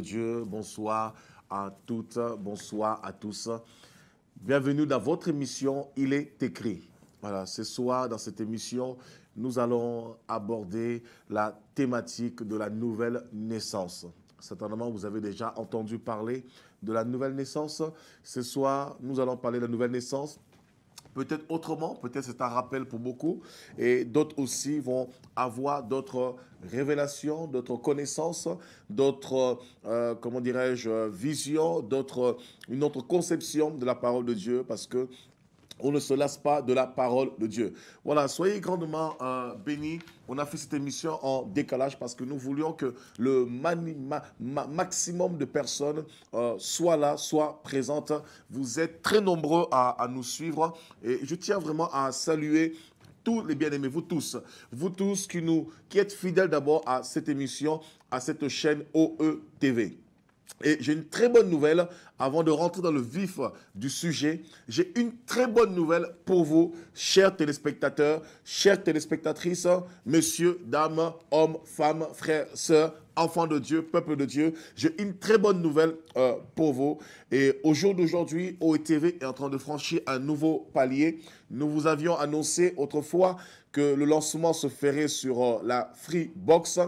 Dieu, bonsoir à toutes, bonsoir à tous. Bienvenue dans votre émission Il est écrit. Voilà, ce soir, dans cette émission, nous allons aborder la thématique de la nouvelle naissance. Certainement, vous avez déjà entendu parler de la nouvelle naissance. Ce soir, nous allons parler de la nouvelle naissance. Peut-être autrement, peut-être c'est un rappel pour beaucoup. Et d'autres aussi vont avoir d'autres révélations, d'autres connaissances, d'autres, comment dirais-je, visions, une autre conception de la parole de Dieu, parce que on ne se lasse pas de la parole de Dieu. Voilà, soyez grandement bénis. On a fait cette émission en décalage parce que nous voulions que le maximum de personnes soient là, soient présentes. Vous êtes très nombreux à nous suivre et je tiens vraiment à saluer tous les bien-aimés, vous tous qui êtes fidèles d'abord à cette émission, à cette chaîne OETV. Et j'ai une très bonne nouvelle, avant de rentrer dans le vif du sujet, j'ai une très bonne nouvelle pour vous, chers téléspectateurs, chères téléspectatrices, messieurs, dames, hommes, femmes, frères, sœurs, enfants de Dieu, peuple de Dieu. J'ai une très bonne nouvelle pour vous. Et au jour d'aujourd'hui, OETV est en train de franchir un nouveau palier. Nous vous avions annoncé autrefois que le lancement se ferait sur la Freebox.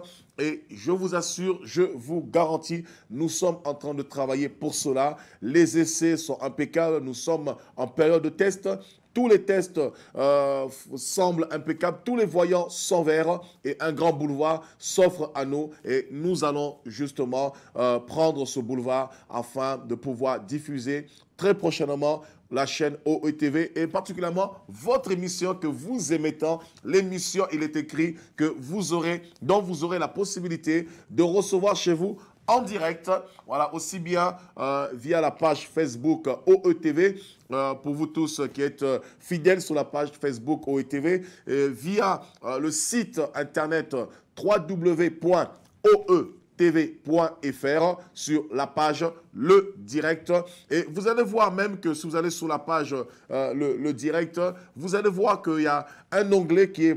Et je vous assure, je vous garantis, nous sommes en train de travailler pour cela. Les essais sont impeccables. Nous sommes en période de test. Tous les tests semblent impeccables. Tous les voyants sont verts et un grand boulevard s'offre à nous. Et nous allons justement prendre ce boulevard afin de pouvoir diffuser très prochainement la chaîne OETV et particulièrement votre émission que vous aimez tant, l'émission Il est écrit dont vous aurez la possibilité de recevoir chez vous en direct, voilà, aussi bien via la page Facebook OETV, pour vous tous qui êtes fidèles sur la page Facebook OETV, via le site internet www.oetv.fr sur la page Le Direct. Et vous allez voir même que si vous allez sur la page le Direct, vous allez voir qu'il y a un onglet qui est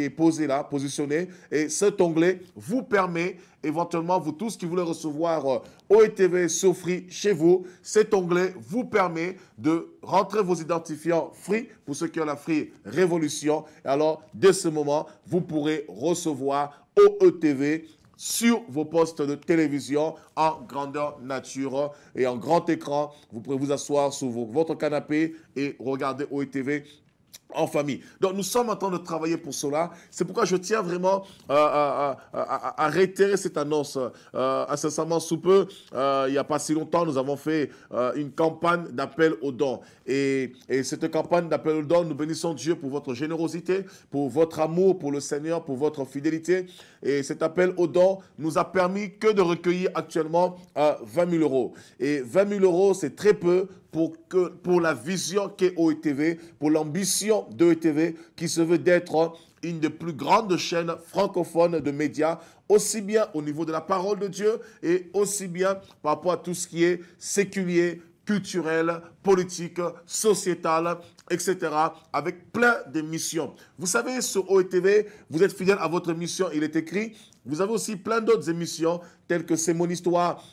posé là, positionné. Et cet onglet vous permet éventuellement, vous tous qui voulez recevoir OETV sur Free chez vous, cet onglet vous permet de rentrer vos identifiants Free pour ceux qui ont la Free Révolution. Et alors, dès ce moment, vous pourrez recevoir OETV sur vos postes de télévision en grandeur nature et en grand écran. Vous pourrez vous asseoir sur votre canapé et regarder OETV en famille. Donc, nous sommes en train de travailler pour cela. C'est pourquoi je tiens vraiment à réitérer cette annonce. Incessamment sous peu, il n'y a pas si longtemps, nous avons fait une campagne d'appel aux dons. Et cette campagne d'appel aux dons, nous bénissons Dieu pour votre générosité, pour votre amour pour le Seigneur, pour votre fidélité. Et cet appel aux dons nous a permis que de recueillir actuellement 20 000 euros. Et 20 000 euros, c'est très peu pour la vision qu'est OETV, pour l'ambition d'OETV qui se veut d'être une des plus grandes chaînes francophones de médias, aussi bien au niveau de la parole de Dieu et aussi bien par rapport à tout ce qui est séculier, culturel, politique, sociétal, etc., avec plein de missions. Vous savez, sur OETV, vous êtes fidèle à votre mission, il est écrit. Vous avez aussi plein d'autres émissions, telles que C'est mon histoire,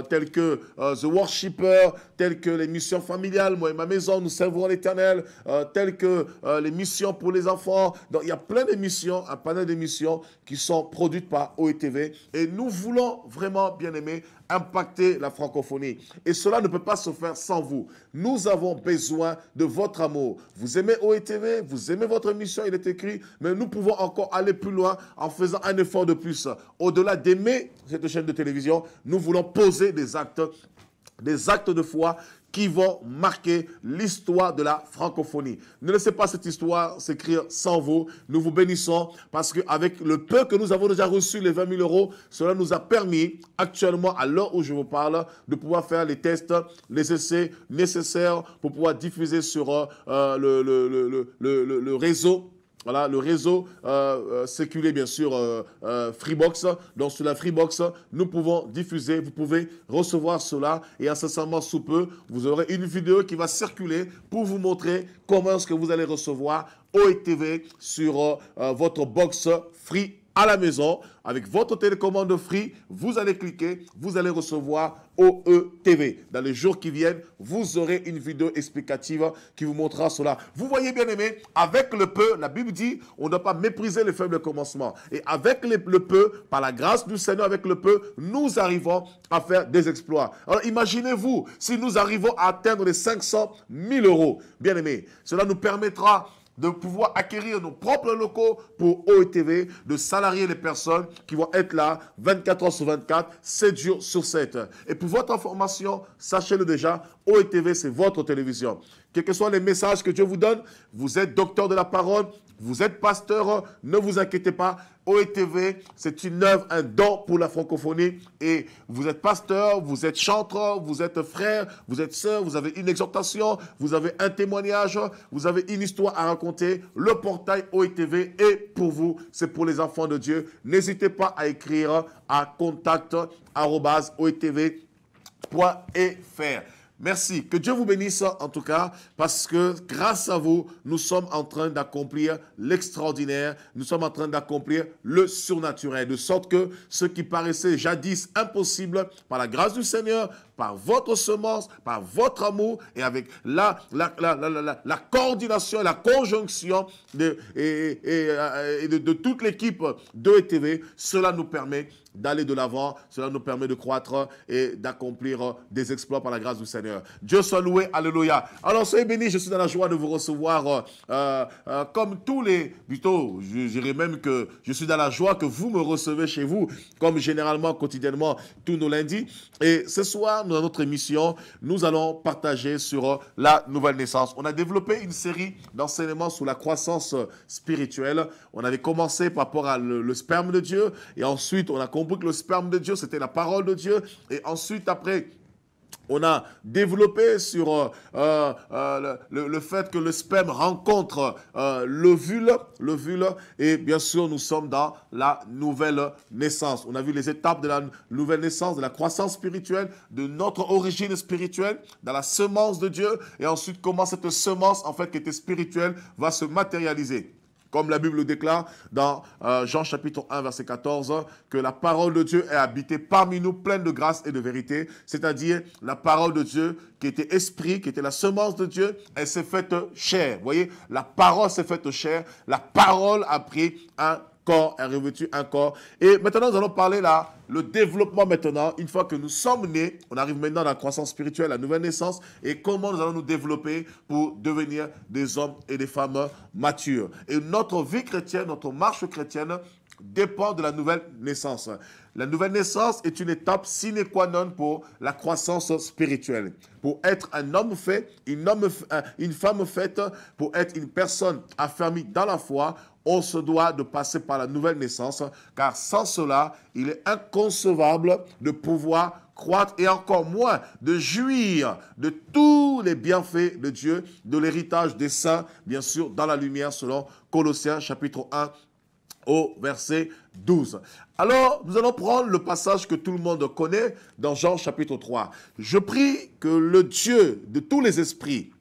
telles que The Worshipper, telles que les missions familiales, Moi et ma maison, nous servons l'Éternel, telles que les missions pour les enfants. Donc, il y a plein d'émissions, un panel d'émissions qui sont produites par OETV. Et nous voulons vraiment, bien aimés, impacter la francophonie. Et cela ne peut pas se faire sans vous. Nous avons besoin de votre amour. Vous aimez OETV, vous aimez votre émission, il est écrit, mais nous pouvons encore aller plus loin en faisant un effort de plus. Au-delà d'aimer cette chaîne de télévision, nous voulons poser des actes de foi qui vont marquer l'histoire de la francophonie. Ne laissez pas cette histoire s'écrire sans vous. Nous vous bénissons parce qu'avec le peu que nous avons déjà reçu, les 20 000 euros, cela nous a permis actuellement, à l'heure où je vous parle, de pouvoir faire les tests, les essais nécessaires pour pouvoir diffuser sur le réseau. Voilà, le réseau séculé, bien sûr, Freebox. Donc, sur la Freebox, nous pouvons diffuser, vous pouvez recevoir cela. Et incessamment sous peu, vous aurez une vidéo qui va circuler pour vous montrer comment est-ce que vous allez recevoir OETV sur votre box Free à la maison, avec votre télécommande Free, vous allez cliquer, vous allez recevoir OETV. Dans les jours qui viennent, vous aurez une vidéo explicative qui vous montrera cela. Vous voyez, bien aimé, avec le peu, la Bible dit, on ne doit pas mépriser les faibles commencements. Et avec le peu, par la grâce du Seigneur, avec le peu, nous arrivons à faire des exploits. Alors imaginez-vous, si nous arrivons à atteindre les 500 000 euros, bien aimé, cela nous permettra de pouvoir acquérir nos propres locaux pour OETV, de salarier les personnes qui vont être là 24 heures sur 24, 7 jours sur 7. Et pour votre information, sachez-le déjà, OETV, c'est votre télévision. Quels que soient les messages que Dieu vous donne, vous êtes docteur de la parole, vous êtes pasteur, ne vous inquiétez pas. OETV, c'est une œuvre, un don pour la francophonie. Et vous êtes pasteur, vous êtes chanteur, vous êtes frère, vous êtes sœur, vous avez une exhortation, vous avez un témoignage, vous avez une histoire à raconter. Le portail OETV est pour vous, c'est pour les enfants de Dieu. N'hésitez pas à écrire à contact@oetv.fr. Merci. Que Dieu vous bénisse en tout cas, parce que grâce à vous, nous sommes en train d'accomplir l'extraordinaire, nous sommes en train d'accomplir le surnaturel, de sorte que ce qui paraissait jadis impossible, par la grâce du Seigneur, par votre semence, par votre amour et avec la coordination et la conjonction de toute l'équipe d'OETV, cela nous permet d'aller de l'avant, cela nous permet de croître et d'accomplir des exploits par la grâce du Seigneur. Dieu soit loué, alléluia. Alors soyez bénis, je suis dans la joie de vous recevoir comme tous les, plutôt je dirais même que je suis dans la joie que vous me recevez chez vous, comme généralement, quotidiennement, tous nos lundis. Et ce soir, dans notre émission, nous allons partager sur la nouvelle naissance. On a développé une série d'enseignements sur la croissance spirituelle. On avait commencé par rapport à le sperme de Dieu, et ensuite on a compris que le sperme de Dieu, c'était la parole de Dieu, et ensuite après, on a développé sur le fait que le sperme rencontre l'ovule, et bien sûr, nous sommes dans la nouvelle naissance. On a vu les étapes de la nouvelle naissance, de la croissance spirituelle, de notre origine spirituelle, dans la semence de Dieu, et ensuite comment cette semence, en fait, qui était spirituelle, va se matérialiser. Comme la Bible le déclare dans Jean chapitre 1, verset 14, que la parole de Dieu est habitée parmi nous, pleine de grâce et de vérité. C'est-à-dire la parole de Dieu qui était esprit, qui était la semence de Dieu, elle s'est faite chair. Vous voyez, la parole s'est faite chair, la parole a pris un corps, a revêtu un corps. Et maintenant, nous allons parler là, le développement maintenant. Une fois que nous sommes nés, on arrive maintenant à la croissance spirituelle, la nouvelle naissance, et comment nous allons nous développer pour devenir des hommes et des femmes matures. Et notre vie chrétienne, notre marche chrétienne dépend de la nouvelle naissance. La nouvelle naissance est une étape sine qua non pour la croissance spirituelle. Pour être un homme fait, une femme faite, pour être une personne affermie dans la foi, on se doit de passer par la nouvelle naissance, car sans cela, il est inconcevable de pouvoir croître et encore moins de jouir de tous les bienfaits de Dieu, de l'héritage des saints, bien sûr, dans la lumière, selon Colossiens chapitre 1 au verset 12. Alors, nous allons prendre le passage que tout le monde connaît dans Jean chapitre 3. Je prie que le Dieu de tous les esprits,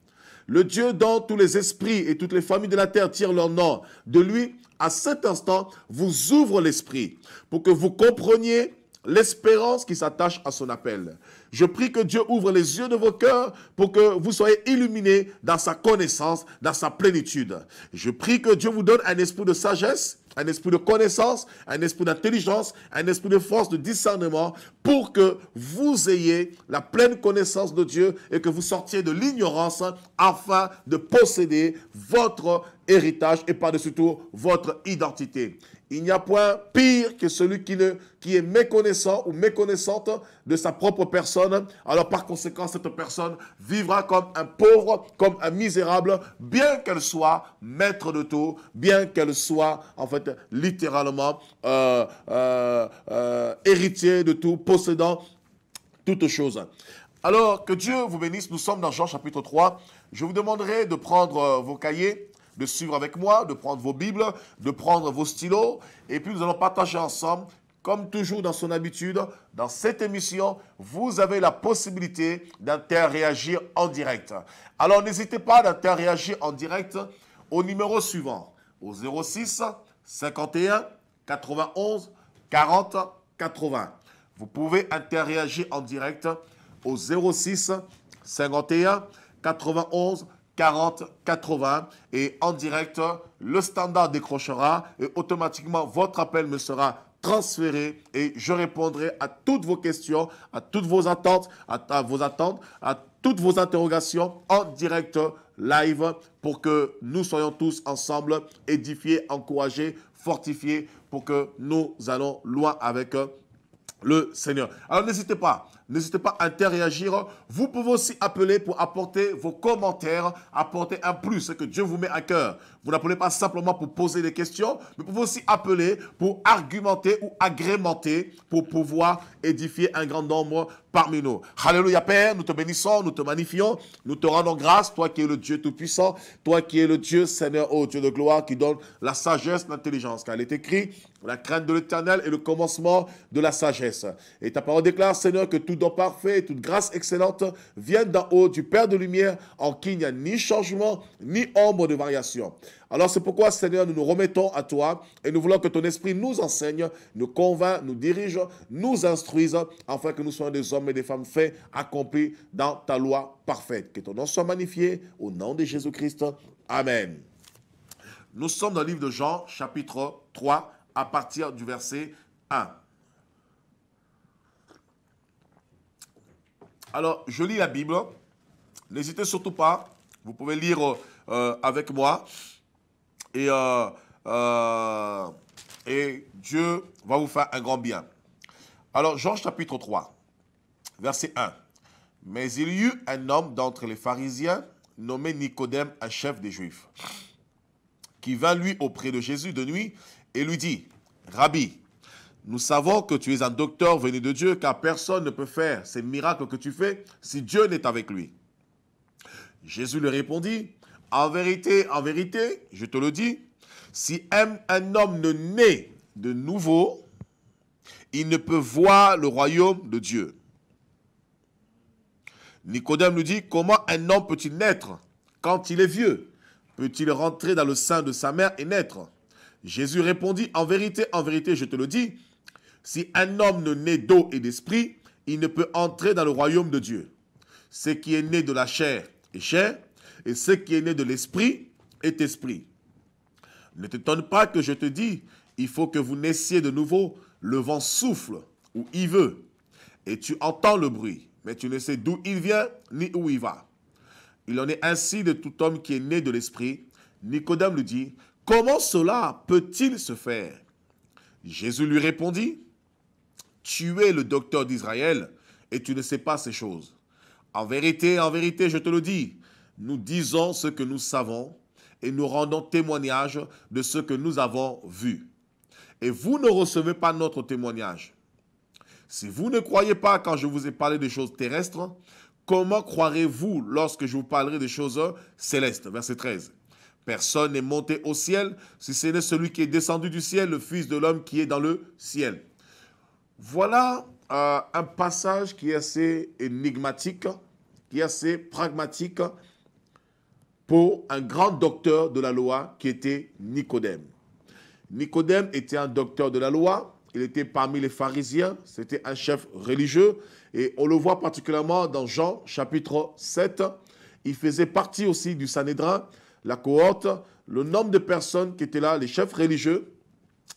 le Dieu dont tous les esprits et toutes les familles de la terre tirent leur nom, de lui, à cet instant, vous ouvre l'esprit pour que vous compreniez l'espérance qui s'attache à son appel. Je prie que Dieu ouvre les yeux de vos cœurs pour que vous soyez illuminés dans sa connaissance, dans sa plénitude. Je prie que Dieu vous donne un esprit de sagesse, un esprit de connaissance, un esprit d'intelligence, un esprit de force, de discernement, pour que vous ayez la pleine connaissance de Dieu et que vous sortiez de l'ignorance afin de posséder votre héritage et par-dessus tout votre identité. Il n'y a point pire que celui qui est méconnaissant ou méconnaissante de sa propre personne. Alors par conséquent, cette personne vivra comme un pauvre, comme un misérable, bien qu'elle soit maître de tout, bien qu'elle soit en fait littéralement héritier de tout, possédant toutes choses. Alors que Dieu vous bénisse, nous sommes dans Jean chapitre 3. Je vous demanderai de prendre vos cahiers, de suivre avec moi, de prendre vos Bibles, de prendre vos stylos, et puis nous allons partager ensemble, comme toujours dans son habitude, dans cette émission, vous avez la possibilité d'interréagir en direct. Alors n'hésitez pas d'interréagir en direct au numéro suivant, au 06 51 91 40 80. Vous pouvez interagir en direct au 06 51 91 40 80 et en direct, le standard décrochera et automatiquement votre appel me sera transféré et je répondrai à toutes vos questions, à toutes vos attentes, à toutes vos interrogations en direct live pour que nous soyons tous ensemble édifiés, encouragés, fortifiés pour que nous allons loin avec le Seigneur. Alors n'hésitez pas à interagir. Vous pouvez aussi appeler pour apporter vos commentaires, apporter un plus, ce que Dieu vous met à cœur. Vous n'appelez pas simplement pour poser des questions, mais vous pouvez aussi appeler pour argumenter ou agrémenter, pour pouvoir édifier un grand nombre parmi nous. Alléluia Père, nous te bénissons, nous te magnifions, nous te rendons grâce, toi qui es le Dieu Tout-Puissant, toi qui es le Dieu Seigneur, ô Dieu de gloire, qui donne la sagesse, l'intelligence. Car il est écrit, la crainte de l'Éternel est le commencement de la sagesse. Et ta parole déclare, Seigneur, que tout don parfait, toute grâce excellente viennent d'en haut du Père de lumière, en qui il n'y a ni changement, ni ombre de variation. Alors c'est pourquoi, Seigneur, nous nous remettons à toi et nous voulons que ton esprit nous enseigne, nous convainc, nous dirige, nous instruise, afin que nous soyons des hommes et des femmes faits, accomplis dans ta loi parfaite. Que ton nom soit magnifié au nom de Jésus-Christ. Amen. Nous sommes dans le livre de Jean, chapitre 3, à partir du verset 1. Alors, je lis la Bible. N'hésitez surtout pas. Vous pouvez lire avec moi. Et Dieu va vous faire un grand bien. Alors, Jean chapitre 3, verset 1. Mais il y eut un homme d'entre les pharisiens, nommé Nicodème, un chef des Juifs, qui vint lui auprès de Jésus de nuit et lui dit, « Rabbi, nous savons que tu es un docteur venu de Dieu, car personne ne peut faire ces miracles que tu fais si Dieu n'est avec lui. » Jésus lui répondit, « En vérité, je te le dis, si un homme ne naît de nouveau, il ne peut voir le royaume de Dieu. » Nicodème lui dit, « Comment un homme peut-il naître quand il est vieux? Peut-il rentrer dans le sein de sa mère et naître? » Jésus répondit, en vérité, je te le dis, si un homme ne naît d'eau et d'esprit, il ne peut entrer dans le royaume de Dieu. Ce qui est né de la chair est chair, et ce qui est né de l'esprit est esprit. Ne t'étonne pas que je te dis, il faut que vous naissiez de nouveau, le vent souffle où il veut, et tu entends le bruit, mais tu ne sais d'où il vient ni où il va. Il en est ainsi de tout homme qui est né de l'esprit. Nicodème lui dit, comment cela peut-il se faire? Jésus lui répondit, tu es le docteur d'Israël et tu ne sais pas ces choses. En vérité, je te le dis, nous disons ce que nous savons et nous rendons témoignage de ce que nous avons vu. Et vous ne recevez pas notre témoignage. Si vous ne croyez pas quand je vous ai parlé des choses terrestres, comment croirez-vous lorsque je vous parlerai des choses célestes? Verset 13. Personne n'est monté au ciel, si ce n'est celui qui est descendu du ciel, le Fils de l'homme qui est dans le ciel. Voilà un passage qui est assez énigmatique, qui est assez pragmatique pour un grand docteur de la loi qui était Nicodème. Nicodème était un docteur de la loi, il était parmi les pharisiens, c'était un chef religieux, et on le voit particulièrement dans Jean chapitre 7. Il faisait partie aussi du Sanhédrin, la cohorte, le nombre de personnes qui étaient là, les chefs religieux,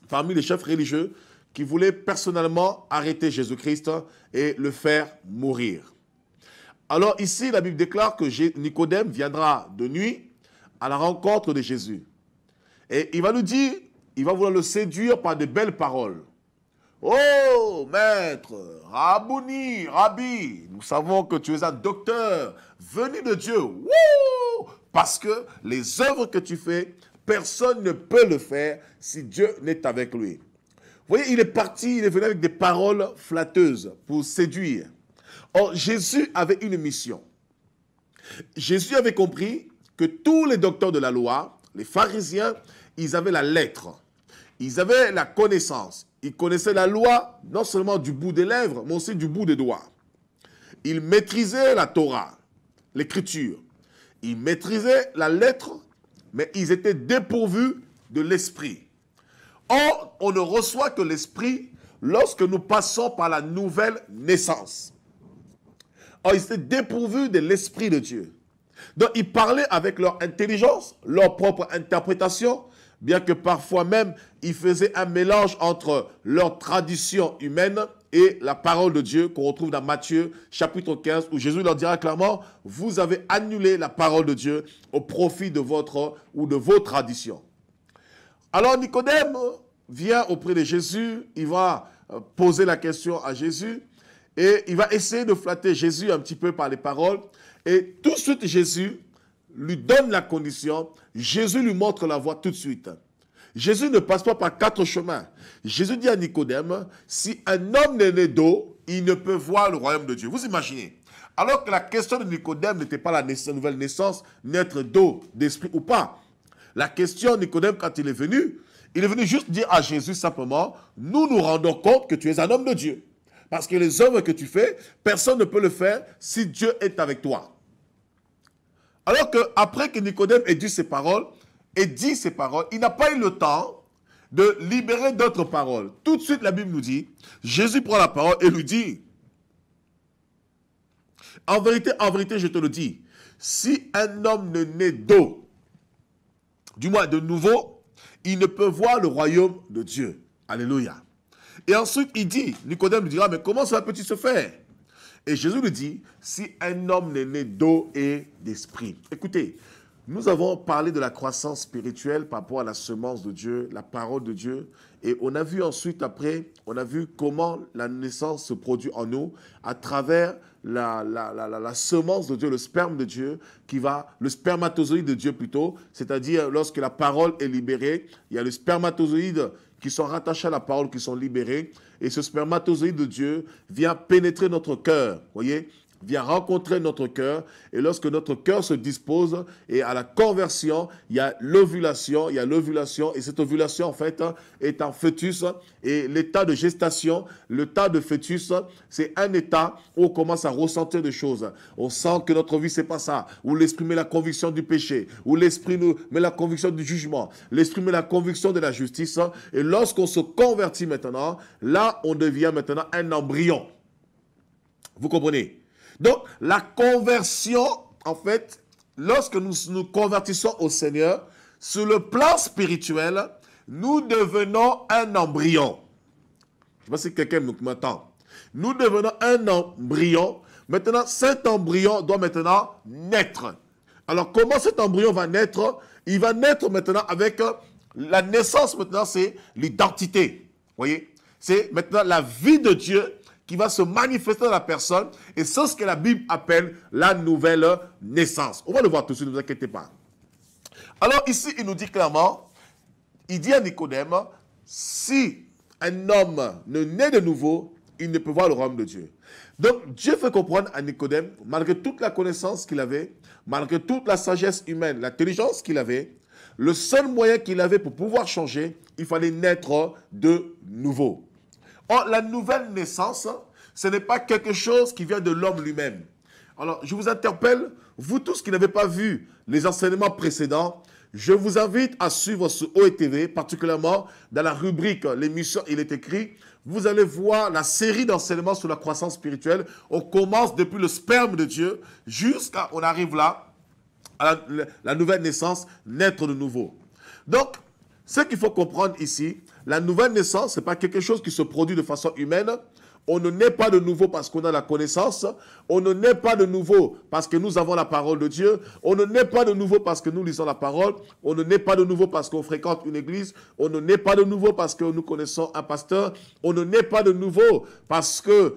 parmi les chefs religieux, qui voulaient personnellement arrêter Jésus-Christ et le faire mourir. Alors ici, la Bible déclare que Nicodème viendra de nuit à la rencontre de Jésus. Et il va nous dire, il va vouloir le séduire par de belles paroles. « Oh, maître, Rabouni, Rabbi, nous savons que tu es un docteur venu de Dieu. Wouh! Parce que les œuvres que tu fais, personne ne peut le faire si Dieu n'est avec lui. » Vous voyez, il est parti, il est venu avec des paroles flatteuses pour séduire. Or, Jésus avait une mission. Jésus avait compris que tous les docteurs de la loi, les pharisiens, ils avaient la lettre. Ils avaient la connaissance. Ils connaissaient la loi, non seulement du bout des lèvres, mais aussi du bout des doigts. Ils maîtrisaient la Torah, l'écriture. Ils maîtrisaient la lettre, mais ils étaient dépourvus de l'esprit. Or, on ne reçoit que l'Esprit lorsque nous passons par la nouvelle naissance. Or, ils étaient dépourvus de l'Esprit de Dieu. Donc, ils parlaient avec leur intelligence, leur propre interprétation, bien que parfois même, ils faisaient un mélange entre leur tradition humaine et la parole de Dieu qu'on retrouve dans Matthieu chapitre 15, où Jésus leur dira clairement, vous avez annulé la parole de Dieu au profit de votre ou de vos traditions. Alors Nicodème vient auprès de Jésus, il va poser la question à Jésus et il va essayer de flatter Jésus un petit peu par les paroles. Et tout de suite, Jésus lui donne la condition. Jésus lui montre la voie tout de suite. Jésus ne passe pas par 4 chemins. Jésus dit à Nicodème, si un homme n'est né d'eau, il ne peut voir le royaume de Dieu. Vous imaginez? Alors que la question de Nicodème n'était pas la nouvelle naissance, naître d'eau, d'esprit ou pas. La question de Nicodème, quand il est venu juste dire à Jésus simplement, nous nous rendons compte que tu es un homme de Dieu. Parce que les œuvres que tu fais, personne ne peut le faire si Dieu est avec toi. Alors qu'après que Nicodème ait dit ces paroles, il n'a pas eu le temps de libérer d'autres paroles. Tout de suite, la Bible nous dit, Jésus prend la parole et lui dit, en vérité, je te le dis, si un homme ne naît d'eau, du moins de nouveau, il ne peut voir le royaume de Dieu. Alléluia. Et ensuite, il dit, Nicodème lui dira, mais comment cela peut-il se faire? Et Jésus lui dit, si un homme n'est né d'eau et d'esprit. Écoutez, nous avons parlé de la croissance spirituelle par rapport à la semence de Dieu, la parole de Dieu. Et on a vu ensuite, après, on a vu comment la naissance se produit en nous à travers la semence de Dieu, le sperme de Dieu, le spermatozoïde de Dieu plutôt, c'est-à-dire lorsque la parole est libérée, il y a le spermatozoïde qui sont rattachés à la parole, qui sont libérés, et ce spermatozoïde de Dieu vient pénétrer notre cœur, voyez, vient rencontrer notre cœur, et lorsque notre cœur se dispose, et à la conversion, il y a l'ovulation, et cette ovulation, en fait, est un fœtus, et l'état de gestation, l'état de fœtus, c'est un état où on commence à ressentir des choses. On sent que notre vie, c'est pas ça, où l'esprit met la conviction du péché, où l'esprit nous met la conviction du jugement, l'esprit met la conviction de la justice, et lorsqu'on se convertit maintenant, là, on devient maintenant un embryon. Vous comprenez? Donc, la conversion, en fait, lorsque nous nous convertissons au Seigneur, sur le plan spirituel, nous devenons un embryon. Je ne sais pas si quelqu'un m'entend. Nous devenons un embryon. Maintenant, cet embryon doit maintenant naître. Alors, comment cet embryon va naître? Il va naître maintenant avec la naissance, maintenant, c'est l'identité. Vous voyez? C'est maintenant la vie de Dieu qui va se manifester dans la personne, et c'est ce que la Bible appelle la nouvelle naissance. On va le voir tout de suite, ne vous inquiétez pas. Alors ici, il nous dit clairement, il dit à Nicodème, si un homme ne naît de nouveau, il ne peut voir le royaume de Dieu. Donc Dieu fait comprendre à Nicodème, malgré toute la connaissance qu'il avait, malgré toute la sagesse humaine, l'intelligence qu'il avait, le seul moyen qu'il avait pour pouvoir changer, il fallait naître de nouveau. Or, la nouvelle naissance, ce n'est pas quelque chose qui vient de l'homme lui-même. Alors, je vous interpelle, vous tous qui n'avez pas vu les enseignements précédents, je vous invite à suivre ce OETV, particulièrement dans la rubrique « L'émission, il est écrit ». Vous allez voir la série d'enseignements sur la croissance spirituelle. On commence depuis le sperme de Dieu jusqu'à, on arrive là, à la nouvelle naissance, naître de nouveau. Donc, ce qu'il faut comprendre ici, la nouvelle naissance, ce n'est pas quelque chose qui se produit de façon humaine. On ne naît pas de nouveau parce qu'on a la connaissance. On ne naît pas de nouveau parce que nous avons la parole de Dieu. On ne naît pas de nouveau parce que nous lisons la parole. On ne naît pas de nouveau parce qu'on fréquente une église. On ne naît pas de nouveau parce que nous connaissons un pasteur. On ne naît pas de nouveau parce que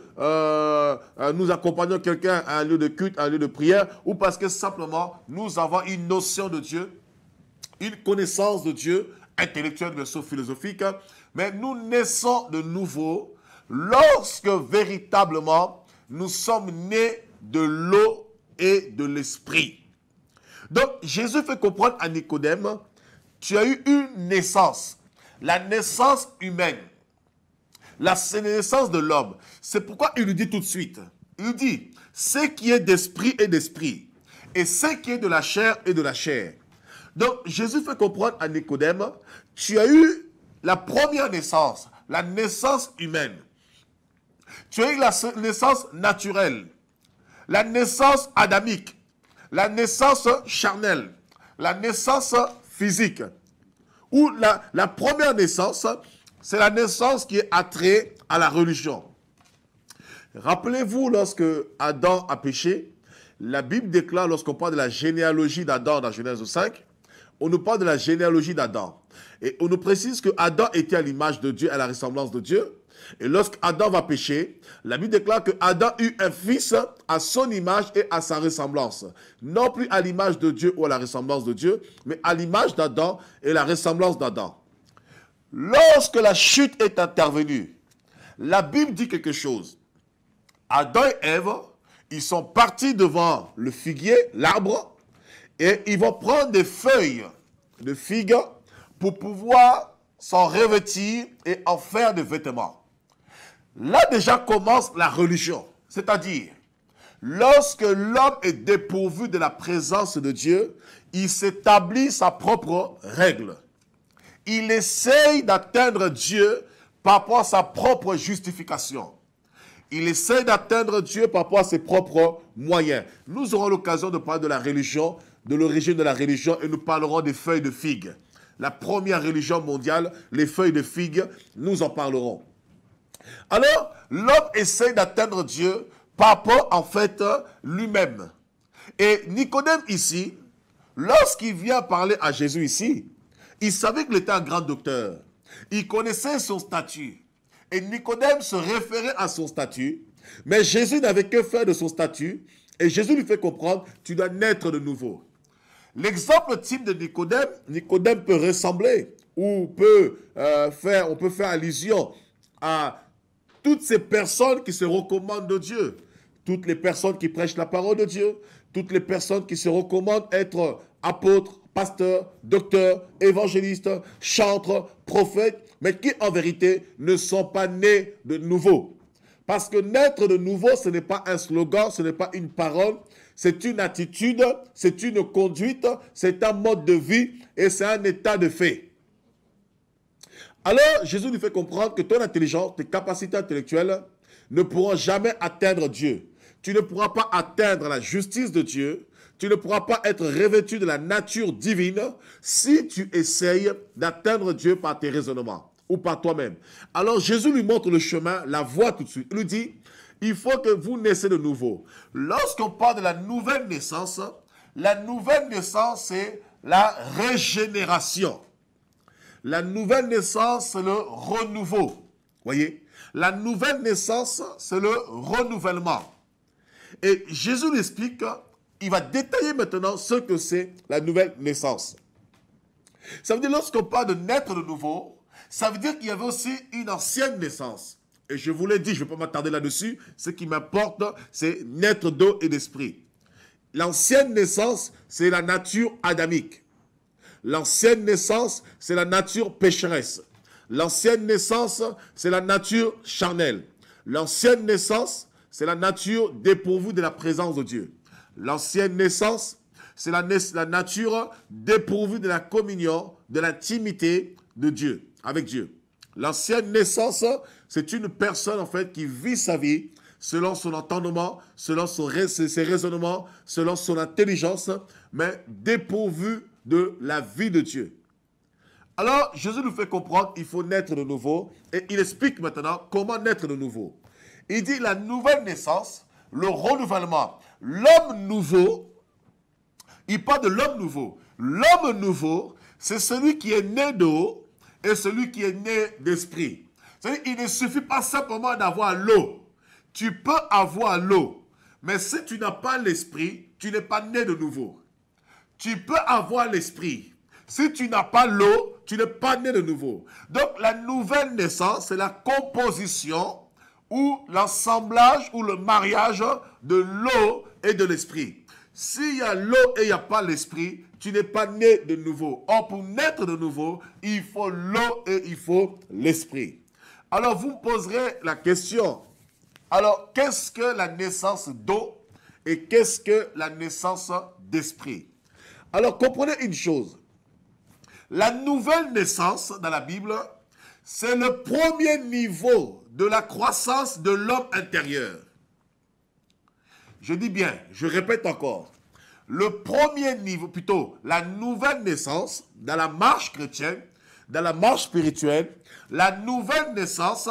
nous accompagnons quelqu'un à un lieu de culte, à un lieu de prière, ou parce que simplement nous avons une notion de Dieu, une connaissance de Dieu, intellectuelle, bien sûr, philosophique, mais nous naissons de nouveau lorsque véritablement nous sommes nés de l'eau et de l'esprit. Donc, Jésus fait comprendre à Nicodème, tu as eu une naissance, la naissance humaine, la naissance de l'homme. C'est pourquoi il lui dit tout de suite, il lui dit, ce qui est d'esprit est d'esprit, et ce qui est de la chair est de la chair. Donc, Jésus fait comprendre à Nicodème, tu as eu la première naissance, la naissance humaine. Tu as eu la naissance naturelle, la naissance adamique, la naissance charnelle, la naissance physique. Ou la première naissance, c'est la naissance qui est attrait à la religion. Rappelez-vous, lorsque Adam a péché, la Bible déclare, lorsqu'on parle de la généalogie d'Adam dans Genèse 5, on nous parle de la généalogie d'Adam. Et on nous précise que Adam était à l'image de Dieu, à la ressemblance de Dieu. Et lorsqu'Adam va pécher, la Bible déclare que Adam eut un fils à son image et à sa ressemblance. Non plus à l'image de Dieu ou à la ressemblance de Dieu, mais à l'image d'Adam et la ressemblance d'Adam. Lorsque la chute est intervenue, la Bible dit quelque chose. Adam et Ève, ils sont partis devant le figuier, l'arbre, et ils vont prendre des feuilles de figues pour pouvoir s'en revêtir et en faire des vêtements. Là déjà commence la religion, c'est-à-dire, lorsque l'homme est dépourvu de la présence de Dieu, il s'établit sa propre règle. Il essaye d'atteindre Dieu par rapport à sa propre justification. Il essaie d'atteindre Dieu par rapport à ses propres moyens. Nous aurons l'occasion de parler de la religion, de l'origine de la religion, et nous parlerons des feuilles de figues. La première religion mondiale, les feuilles de figues, nous en parlerons. Alors, l'homme essaie d'atteindre Dieu par rapport, en fait, lui-même. Et Nicodème ici, lorsqu'il vient parler à Jésus ici, il savait qu'il était un grand docteur. Il connaissait son statut. Et Nicodème se référait à son statut, mais Jésus n'avait que faire de son statut, et Jésus lui fait comprendre, tu dois naître de nouveau. L'exemple type de Nicodème, Nicodème peut ressembler, ou on peut faire allusion à toutes ces personnes qui se recommandent de Dieu, toutes les personnes qui prêchent la parole de Dieu, toutes les personnes qui se recommandent être apôtres, pasteurs, docteurs, évangélistes, chantres, prophètes, mais qui en vérité ne sont pas nés de nouveau. Parce que naître de nouveau, ce n'est pas un slogan, ce n'est pas une parole, c'est une attitude, c'est une conduite, c'est un mode de vie et c'est un état de fait. Alors, Jésus lui fait comprendre que ton intelligence, tes capacités intellectuelles ne pourront jamais atteindre Dieu. Tu ne pourras pas atteindre la justice de Dieu. Tu ne pourras pas être revêtu de la nature divine si tu essayes d'atteindre Dieu par tes raisonnements ou par toi-même. Alors, Jésus lui montre le chemin, la voie tout de suite. Il lui dit, il faut que vous naissiez de nouveau. Lorsqu'on parle de la nouvelle naissance, c'est la régénération. La nouvelle naissance, c'est le renouveau. Voyez? La nouvelle naissance, c'est le renouvellement. Et Jésus l'explique, il va détailler maintenant ce que c'est la nouvelle naissance. Ça veut dire, lorsqu'on parle de naître de nouveau, ça veut dire qu'il y avait aussi une ancienne naissance. Et je vous l'ai dit, je ne vais pas m'attarder là-dessus. Ce qui m'importe, c'est naître d'eau et d'esprit. L'ancienne naissance, c'est la nature adamique. L'ancienne naissance, c'est la nature pécheresse. L'ancienne naissance, c'est la nature charnelle. L'ancienne naissance, c'est la nature dépourvue de la présence de Dieu. L'ancienne naissance, c'est la nature dépourvue de la communion, de l'intimité de Dieu, avec Dieu. L'ancienne naissance, c'est une personne en fait qui vit sa vie selon son entendement, selon ses raisonnements, selon son intelligence, mais dépourvue de la vie de Dieu. Alors, Jésus nous fait comprendre qu'il faut naître de nouveau et il explique maintenant comment naître de nouveau. Il dit la nouvelle naissance, le renouvellement. L'homme nouveau, il parle de l'homme nouveau. L'homme nouveau, c'est celui qui est né d'eau et celui qui est né d'esprit. C'est-à-dire qu'il ne suffit pas simplement d'avoir l'eau. Tu peux avoir l'eau, mais si tu n'as pas l'esprit, tu n'es pas né de nouveau. Tu peux avoir l'esprit. Si tu n'as pas l'eau, tu n'es pas né de nouveau. Donc, la nouvelle naissance, c'est la composition ou l'assemblage ou le mariage de l'eau et de l'esprit. S'il y a l'eau et il n'y a pas l'esprit, tu n'es pas né de nouveau. Or, pour naître de nouveau, il faut l'eau et il faut l'esprit. Alors, vous me poserez la question, alors, qu'est-ce que la naissance d'eau et qu'est-ce que la naissance d'esprit? Alors, comprenez une chose. La nouvelle naissance dans la Bible, c'est le premier niveau de la croissance de l'homme intérieur. Je dis bien, je répète encore. Le premier niveau, plutôt la nouvelle naissance dans la marche chrétienne, dans la marche spirituelle, la nouvelle naissance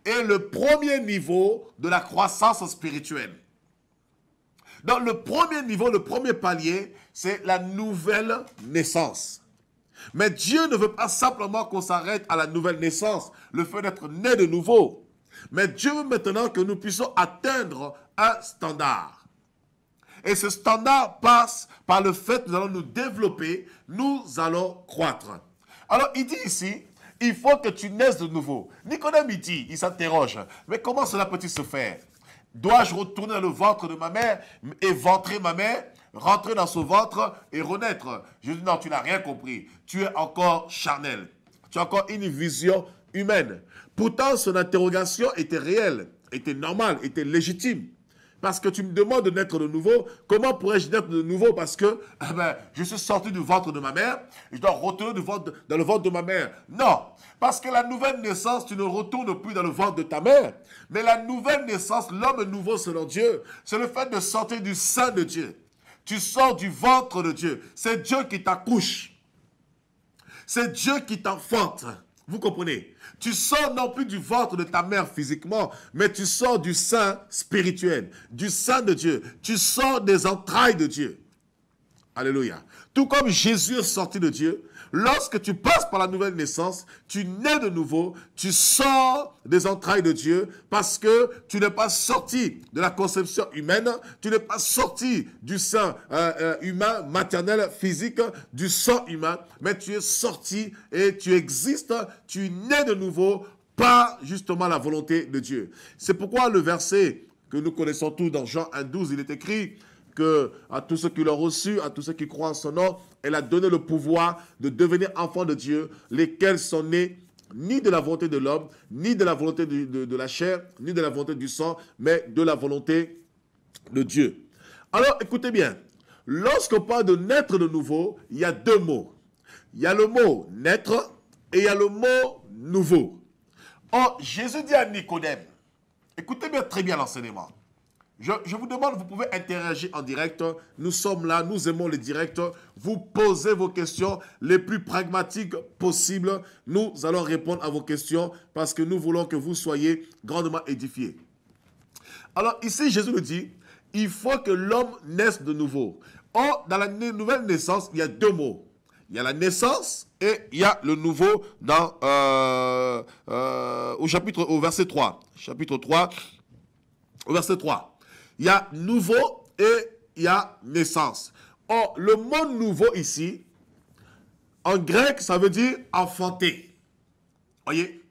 est le premier niveau de la croissance spirituelle. Donc le premier niveau, le premier palier, c'est la nouvelle naissance. Mais Dieu ne veut pas simplement qu'on s'arrête à la nouvelle naissance, le fait d'être né de nouveau. Mais Dieu veut maintenant que nous puissions atteindre un standard. Et ce standard passe par le fait que nous allons nous développer, nous allons croître. Alors il dit ici, il faut que tu naisses de nouveau. Nicodème il dit, il s'interroge, mais comment cela peut-il se faire? Dois-je retourner dans le ventre de ma mère, éventrer ma mère, rentrer dans son ventre et renaître? Je dis non, tu n'as rien compris. Tu es encore charnel. Tu as encore une vision humaine. Pourtant, son interrogation était réelle, était normale, était légitime. Parce que tu me demandes de naître de nouveau. Comment pourrais-je naître de nouveau? Parce que je suis sorti du ventre de ma mère. Je dois retourner dans le ventre de ma mère. Non. Parce que la nouvelle naissance, tu ne retournes plus dans le ventre de ta mère. Mais la nouvelle naissance, l'homme nouveau selon Dieu, c'est le fait de sortir du sein de Dieu. Tu sors du ventre de Dieu. C'est Dieu qui t'accouche. C'est Dieu qui t'enfante. Vous comprenez? Tu sors non plus du ventre de ta mère physiquement, mais tu sors du sein spirituel, du sein de Dieu. Tu sors des entrailles de Dieu. Alléluia. Tout comme Jésus est sorti de Dieu, lorsque tu passes par la nouvelle naissance, tu nais de nouveau, tu sors des entrailles de Dieu parce que tu n'es pas sorti de la conception humaine, tu n'es pas sorti du sein humain, maternel, physique, du sang humain, mais tu es sorti et tu existes, tu nais de nouveau par justement la volonté de Dieu. C'est pourquoi le verset que nous connaissons tous dans Jean 1,12, il est écrit que à tous ceux qui l'ont reçu, à tous ceux qui croient en son nom, elle a donné le pouvoir de devenir enfants de Dieu, lesquels sont nés ni de la volonté de l'homme, ni de la volonté de la chair, ni de la volonté du sang, mais de la volonté de Dieu. Alors, écoutez bien, lorsqu'on parle de naître de nouveau, il y a deux mots. Il y a le mot naître et il y a le mot nouveau. Or, Jésus dit à Nicodème, écoutez bien très bien l'enseignement. Je vous demande, vous pouvez interagir en direct. Nous sommes là, nous aimons le direct. Vous posez vos questions les plus pragmatiques possibles. Nous allons répondre à vos questions parce que nous voulons que vous soyez grandement édifiés. Alors ici, Jésus nous dit, il faut que l'homme naisse de nouveau. Or, dans la nouvelle naissance, il y a deux mots. Il y a la naissance et il y a le nouveau dans, au verset 3. Chapitre 3, au verset 3. Il y a nouveau et il y a naissance. Or, le mot nouveau ici, en grec, ça veut dire enfanter. Voyez?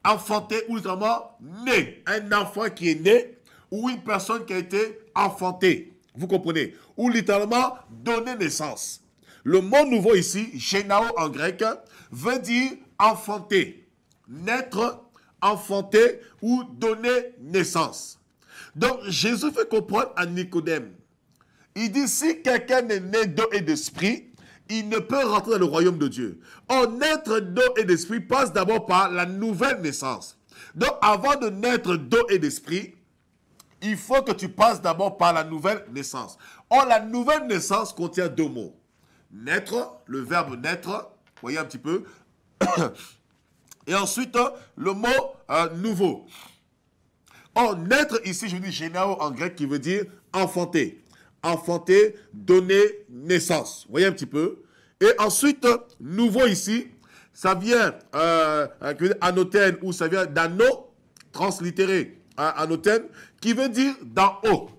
Enfanter ou littéralement né. Un enfant qui est né ou une personne qui a été enfantée. Vous comprenez? Ou littéralement donner naissance. Le mot nouveau ici, génao en grec, veut dire enfanter. Naître, enfanter ou donner naissance. Donc, Jésus fait comprendre à Nicodème. Il dit, si quelqu'un est né d'eau et d'esprit, il ne peut rentrer dans le royaume de Dieu. Or, naître d'eau et d'esprit passe d'abord par la nouvelle naissance. Donc, avant de naître d'eau et d'esprit, il faut que tu passes d'abord par la nouvelle naissance. Or, la nouvelle naissance contient deux mots. Naître, le verbe naître, voyez un petit peu. Et ensuite, le mot nouveau. Or, naître ici, je dis génao en grec qui veut dire enfanter. Enfanter, donner naissance. Vous voyez un petit peu. Et ensuite, nouveau ici, ça vient anothène ou ça vient d'ano, translittéré, anothène, qui veut dire d'en haut.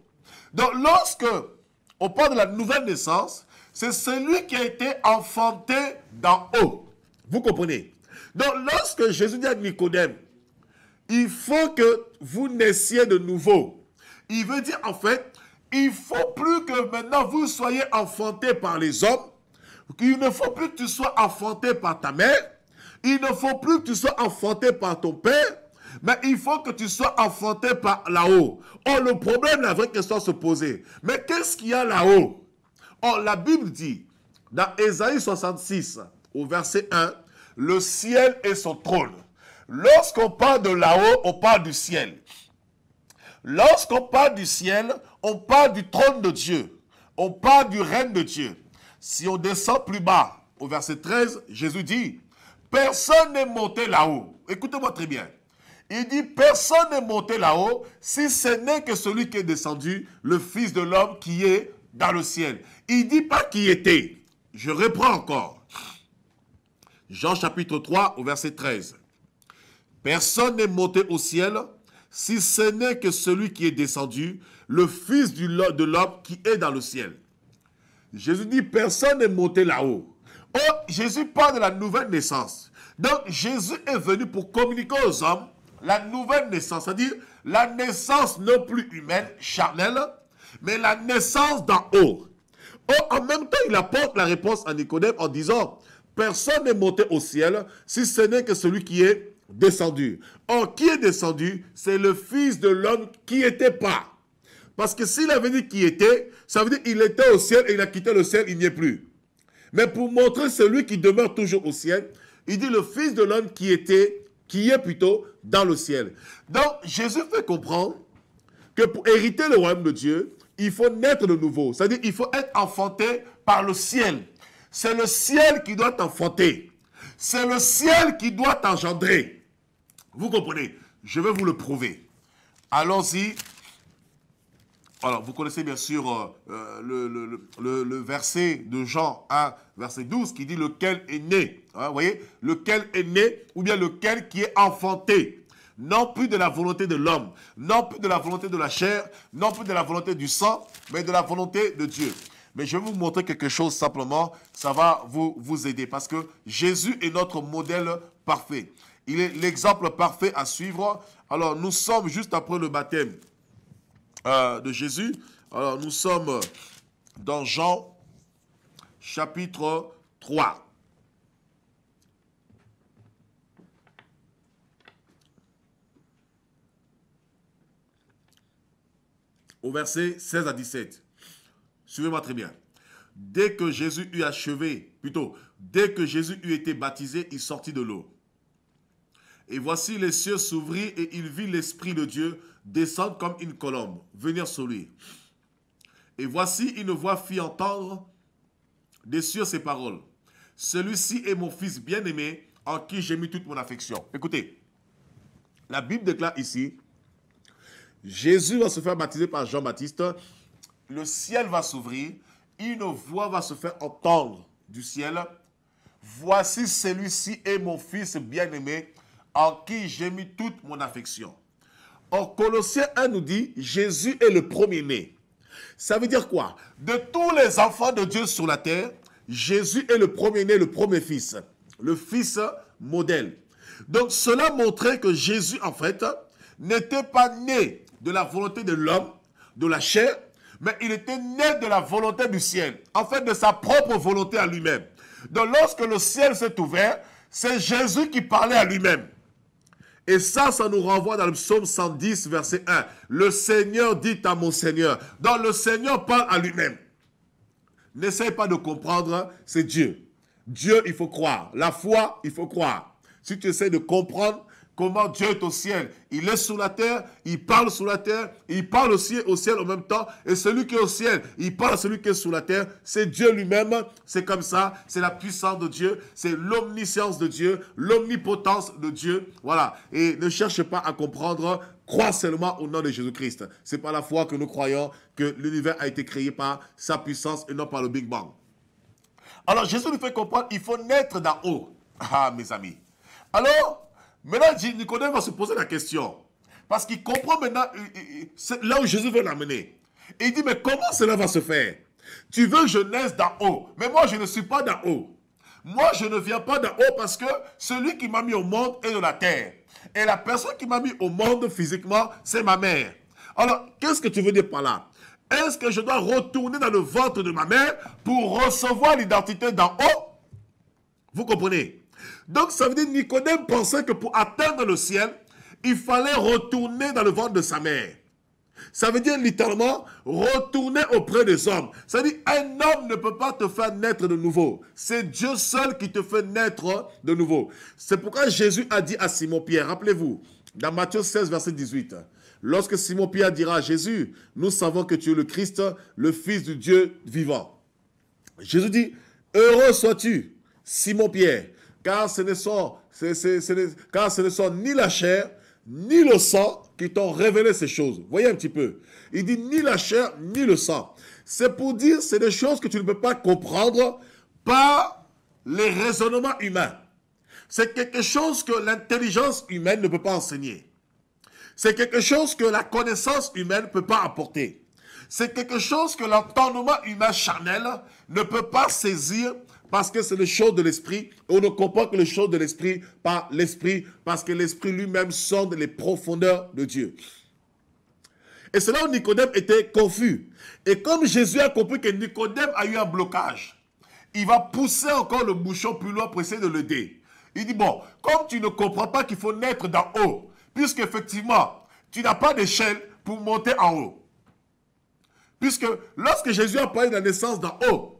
Donc, lorsque on parle de la nouvelle naissance, c'est celui qui a été enfanté d'en haut. Vous comprenez? Donc, lorsque Jésus dit à Nicodème, il faut que vous naissiez de nouveau. Il veut dire en fait, il ne faut plus que maintenant vous soyez enfantés par les hommes. Il ne faut plus que tu sois enfanté par ta mère. Il ne faut plus que tu sois enfanté par ton père. Mais il faut que tu sois enfanté par là-haut. Or, le problème, la vraie question se poser. Mais qu'est-ce qu'il y a là-haut? Or, la Bible dit, dans Ésaïe 66, au verset 1, le ciel est son trône. Lorsqu'on parle de là-haut, on parle du ciel. Lorsqu'on parle du ciel, on parle du trône de Dieu. On parle du règne de Dieu. Si on descend plus bas, au verset 13, Jésus dit, personne n'est monté là-haut. Écoutez-moi très bien. Il dit, personne n'est monté là-haut, si ce n'est que celui qui est descendu, le Fils de l'homme qui est dans le ciel. Il ne dit pas qui était. Je reprends encore. Jean chapitre 3, au verset 13. Personne n'est monté au ciel, si ce n'est que celui qui est descendu, le Fils de l'homme qui est dans le ciel. Jésus dit, personne n'est monté là-haut. Oh, Jésus parle de la nouvelle naissance. Donc, Jésus est venu pour communiquer aux hommes la nouvelle naissance, c'est-à-dire la naissance non plus humaine, charnelle, mais la naissance d'en haut. Oh, en même temps, il apporte la réponse à Nicodème en disant, personne n'est monté au ciel, si ce n'est que celui qui est descendu. Or, qui est descendu? C'est le Fils de l'homme qui n'était pas. Parce que s'il avait dit qui était, ça veut dire qu'il était au ciel et il a quitté le ciel, il n'y est plus. Mais pour montrer celui qui demeure toujours au ciel, il dit le Fils de l'homme qui est plutôt dans le ciel. Donc, Jésus fait comprendre que pour hériter le royaume de Dieu, il faut naître de nouveau. C'est-à-dire qu'il faut être enfanté par le ciel. C'est le ciel qui doit t'enfanter. C'est le ciel qui doit t'engendrer. Vous comprenez? Je vais vous le prouver. Allons-y. Alors, vous connaissez bien sûr le verset de Jean 1, verset 12, qui dit lequel est né. Hein, vous voyez? Lequel est né, ou bien lequel qui est enfanté. Non plus de la volonté de l'homme, non plus de la volonté de la chair, non plus de la volonté du sang, mais de la volonté de Dieu. Mais je vais vous montrer quelque chose simplement, ça va vous aider, parce que Jésus est notre modèle parfait. Il est l'exemple parfait à suivre. Alors, nous sommes juste après le baptême de Jésus. Alors, nous sommes dans Jean, chapitre 3. Au verset 16 à 17. Suivez-moi très bien. Dès que Jésus eut achevé, dès que Jésus eut été baptisé, il sortit de l'eau. Et voici les cieux s'ouvrirent et il vit l'Esprit de Dieu descendre comme une colombe, venir sur lui. Et voici une voix fit entendre des cieux ces paroles. Celui-ci est mon Fils bien-aimé, en qui j'ai mis toute mon affection. Écoutez, la Bible déclare ici, Jésus va se faire baptiser par Jean-Baptiste, le ciel va s'ouvrir, une voix va se faire entendre du ciel. Voici celui-ci est mon Fils bien-aimé, en qui j'ai mis toute mon affection. Or, Colossiens 1 nous dit, Jésus est le premier-né. Ça veut dire quoi? De tous les enfants de Dieu sur la terre, Jésus est le premier-né, le premier fils, le fils modèle. Donc, cela montrait que Jésus, en fait, n'était pas né de la volonté de l'homme, de la chair, mais il était né de la volonté du ciel, en fait, de sa propre volonté à lui-même. Donc, lorsque le ciel s'est ouvert, c'est Jésus qui parlait à lui-même. Et ça nous renvoie dans le psaume 110, verset 1. Le Seigneur dit à mon Seigneur. Donc le Seigneur parle à lui-même. N'essaye pas de comprendre, c'est Dieu. Dieu, il faut croire. La foi, il faut croire. Si tu essaies de comprendre comment Dieu est au ciel, il est sous la terre, il parle sous la terre, il parle aussi au ciel en même temps, et celui qui est au ciel, il parle à celui qui est sous la terre, c'est Dieu lui-même, c'est comme ça, c'est la puissance de Dieu, c'est l'omniscience de Dieu, l'omnipotence de Dieu, voilà, et ne cherche pas à comprendre, crois seulement au nom de Jésus-Christ. C'est par la foi que nous croyons que l'univers a été créé par sa puissance et non par le Big Bang. Alors Jésus nous fait comprendre, il faut naître d'en haut. Ah, mes amis. Alors, maintenant, Nicodème va se poser la question. Parce qu'il comprend maintenant là où Jésus veut l'amener. Et il dit, mais comment cela va se faire? Tu veux que je naisse d'en haut. Mais moi, je ne suis pas d'en haut. Moi, je ne viens pas d'en haut parce que celui qui m'a mis au monde est de la terre. Et la personne qui m'a mis au monde physiquement, c'est ma mère. Alors, qu'est-ce que tu veux dire par là? Est-ce que je dois retourner dans le ventre de ma mère pour recevoir l'identité d'en haut? Vous comprenez? Donc, ça veut dire que Nicodème pensait que pour atteindre le ciel, il fallait retourner dans le ventre de sa mère. Ça veut dire littéralement retourner auprès des hommes. Ça veut dire un homme ne peut pas te faire naître de nouveau. C'est Dieu seul qui te fait naître de nouveau. C'est pourquoi Jésus a dit à Simon-Pierre, rappelez-vous, dans Matthieu 16, verset 18, lorsque Simon-Pierre dira à Jésus, nous savons que tu es le Christ, le Fils du Dieu vivant. Jésus dit, heureux sois-tu, Simon-Pierre, car ce ne sont ni la chair, ni le sang qui t'ont révélé ces choses. Voyez un petit peu. Il dit ni la chair, ni le sang. C'est pour dire, c'est des choses que tu ne peux pas comprendre par les raisonnements humains. C'est quelque chose que l'intelligence humaine ne peut pas enseigner. C'est quelque chose que la connaissance humaine ne peut pas apporter. C'est quelque chose que l'entendement humain charnel ne peut pas saisir parce que c'est les choses de l'esprit. On ne comprend que les choses de l'esprit par l'esprit parce que l'esprit lui-même sonde les profondeurs de Dieu. Et c'est là où Nicodème était confus. Et comme Jésus a compris que Nicodème a eu un blocage, il va pousser encore le bouchon plus loin pour essayer de l'aider. Il dit, bon, comme tu ne comprends pas qu'il faut naître d'en haut, puisque effectivement, tu n'as pas d'échelle pour monter en haut. Puisque lorsque Jésus a parlé de la naissance d'en haut,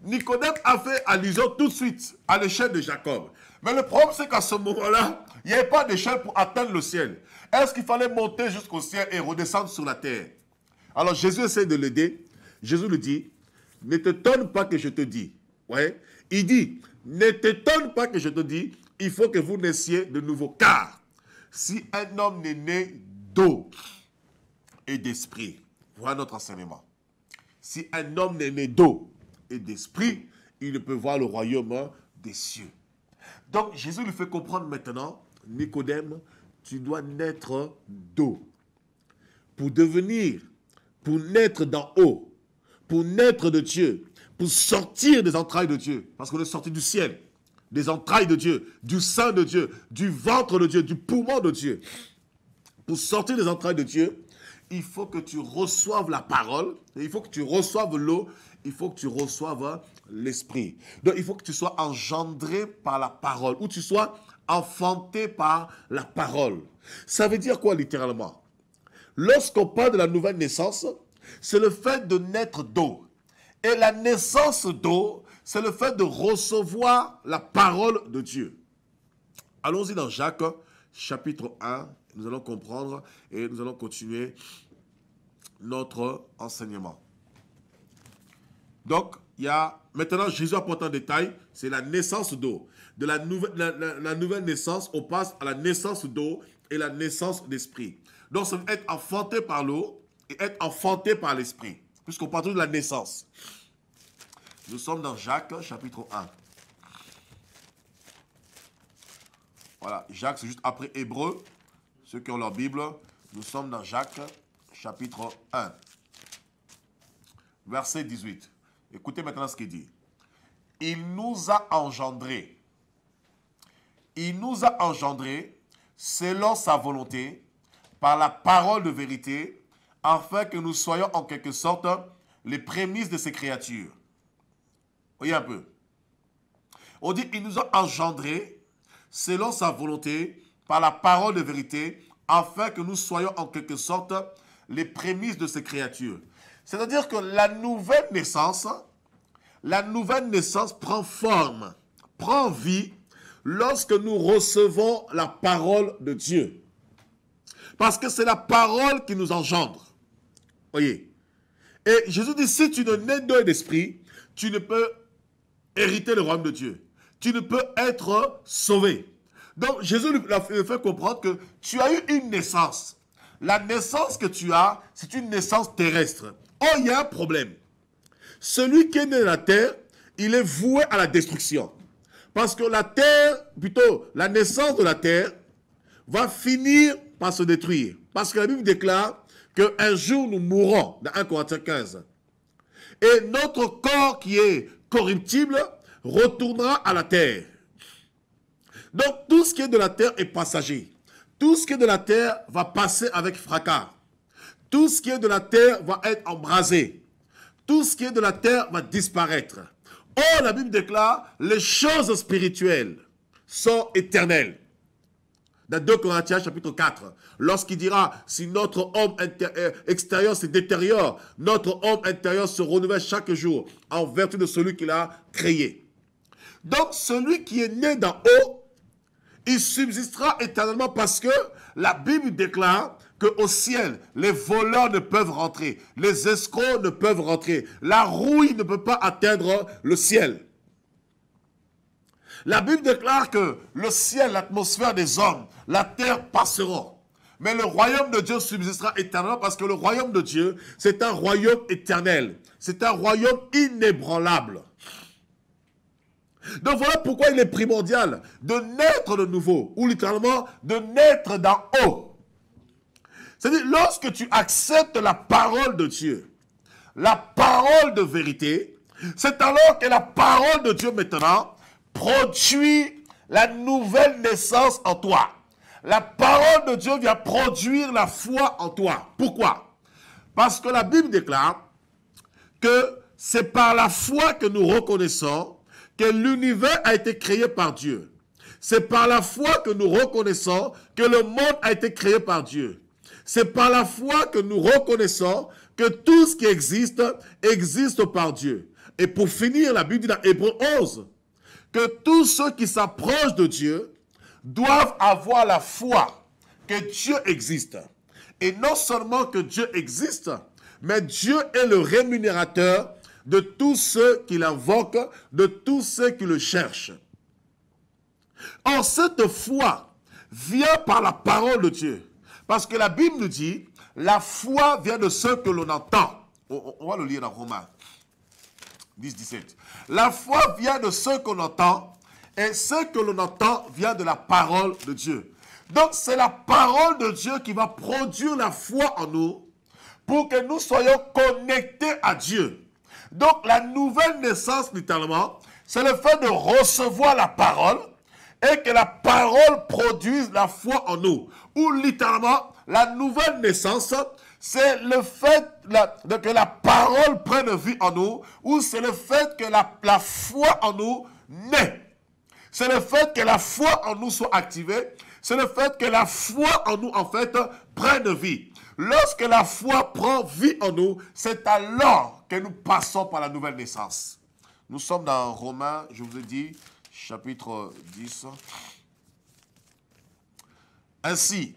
Nicodème a fait allusion tout de suite à l'échelle de Jacob. Mais le problème, c'est qu'à ce moment-là, il n'y avait pas d'échelle pour atteindre le ciel. Est-ce qu'il fallait monter jusqu'au ciel et redescendre sur la terre? Alors Jésus essaie de l'aider. Jésus lui dit, ne t'étonne pas que je te dis. Ouais. Il dit, ne t'étonne pas que je te dis, il faut que vous naissiez de nouveau. Car si un homme n'est né d'eau et d'esprit, voilà notre enseignement. Si un homme n'est né d'eau et d'esprit, il ne peut voir le royaume des cieux. Donc Jésus lui fait comprendre maintenant, Nicodème, tu dois naître d'eau. Pour naître d'en haut, pour naître de Dieu, pour sortir des entrailles de Dieu, parce qu'on est sorti du ciel, des entrailles de Dieu, du sein de Dieu, du ventre de Dieu, du poumon de Dieu. Pour sortir des entrailles de Dieu, il faut que tu reçoives la parole, il faut que tu reçoives l'eau, il faut que tu reçoives l'esprit. Donc il faut que tu sois engendré par la parole, ou tu sois enfanté par la parole. Ça veut dire quoi littéralement? Lorsqu'on parle de la nouvelle naissance, c'est le fait de naître d'eau. Et la naissance d'eau, c'est le fait de recevoir la parole de Dieu. Allons-y dans Jacques, chapitre 1. Nous allons comprendre et nous allons continuer notre enseignement. Donc, il y a maintenant Jésus apporte en détail, c'est la naissance d'eau. De la nouvelle naissance, on passe à la naissance d'eau et la naissance d'esprit. Donc, ça veut être enfanté par l'eau et être enfanté par l'esprit, puisqu'on parle de la naissance. Nous sommes dans Jacques, chapitre 1. Voilà, Jacques, c'est juste après Hébreu. Ceux qui ont leur Bible, nous sommes dans Jacques, chapitre 1, verset 18. Écoutez maintenant ce qu'il dit. Il nous a engendrés. Il nous a engendrés selon sa volonté, par la parole de vérité, afin que nous soyons en quelque sorte les prémices de ces créatures. Voyez un peu. On dit, il nous a engendrés selon sa volonté, par la parole de vérité, afin que nous soyons en quelque sorte les prémices de ces créatures. C'est-à-dire que la nouvelle naissance prend forme, prend vie, lorsque nous recevons la parole de Dieu. Parce que c'est la parole qui nous engendre. Voyez. Et Jésus dit, si tu ne nais d'eau et d'esprit, tu ne peux hériter le royaume de Dieu. Tu ne peux être sauvé. Donc, Jésus lui fait comprendre que tu as eu une naissance. La naissance que tu as, c'est une naissance terrestre. Oh, il y a un problème. Celui qui est né de la terre, il est voué à la destruction. Parce que la terre, plutôt la naissance de la terre, va finir par se détruire. Parce que la Bible déclare qu'un jour nous mourrons, dans 1 Corinthiens 15. Et notre corps qui est corruptible retournera à la terre. Donc tout ce qui est de la terre est passager. Tout ce qui est de la terre va passer avec fracas. Tout ce qui est de la terre va être embrasé. Tout ce qui est de la terre va disparaître. Or, la Bible déclare, les choses spirituelles sont éternelles. Dans 2 Corinthiens chapitre 4, lorsqu'il dira, si notre homme extérieur se détériore, notre homme intérieur se renouvelle chaque jour en vertu de celui qu'il a créé. Donc celui qui est né d'en haut, il subsistera éternellement parce que la Bible déclare qu'au ciel, les voleurs ne peuvent rentrer, les escrocs ne peuvent rentrer, la rouille ne peut pas atteindre le ciel. La Bible déclare que le ciel, l'atmosphère des hommes, la terre passeront. Mais le royaume de Dieu subsistera éternellement parce que le royaume de Dieu, c'est un royaume éternel. C'est un royaume inébranlable. Donc voilà pourquoi il est primordial de naître de nouveau, ou littéralement de naître d'en haut. C'est-à-dire, lorsque tu acceptes la parole de Dieu, la parole de vérité, c'est alors que la parole de Dieu maintenant produit la nouvelle naissance en toi. La parole de Dieu vient produire la foi en toi. Pourquoi? Parce que la Bible déclare que c'est par la foi que nous reconnaissons que l'univers a été créé par Dieu. C'est par la foi que nous reconnaissons que le monde a été créé par Dieu. C'est par la foi que nous reconnaissons que tout ce qui existe, existe par Dieu. Et pour finir, la Bible dit dans Hébreux 11, que tous ceux qui s'approchent de Dieu doivent avoir la foi que Dieu existe. Et non seulement que Dieu existe, mais Dieu est le rémunérateur de tous ceux qui l'invoquent, de tous ceux qui le cherchent. Or, cette foi vient par la parole de Dieu. Parce que la Bible nous dit, la foi vient de ce que l'on entend. On va le lire dans Romains 10, 17. La foi vient de ce qu'on entend, et ce que l'on entend vient de la parole de Dieu. Donc, c'est la parole de Dieu qui va produire la foi en nous pour que nous soyons connectés à Dieu. Donc, la nouvelle naissance, littéralement, c'est le fait de recevoir la parole et que la parole produise la foi en nous. Ou littéralement, la nouvelle naissance, c'est le fait que la parole prenne vie en nous, ou c'est le fait que la foi en nous naît. C'est le fait que la foi en nous soit activée, c'est le fait que la foi en nous, en fait, prenne vie. Lorsque la foi prend vie en nous, c'est alors que nous passons par la nouvelle naissance. Nous sommes dans Romains, je vous ai dit, chapitre 10. Ainsi,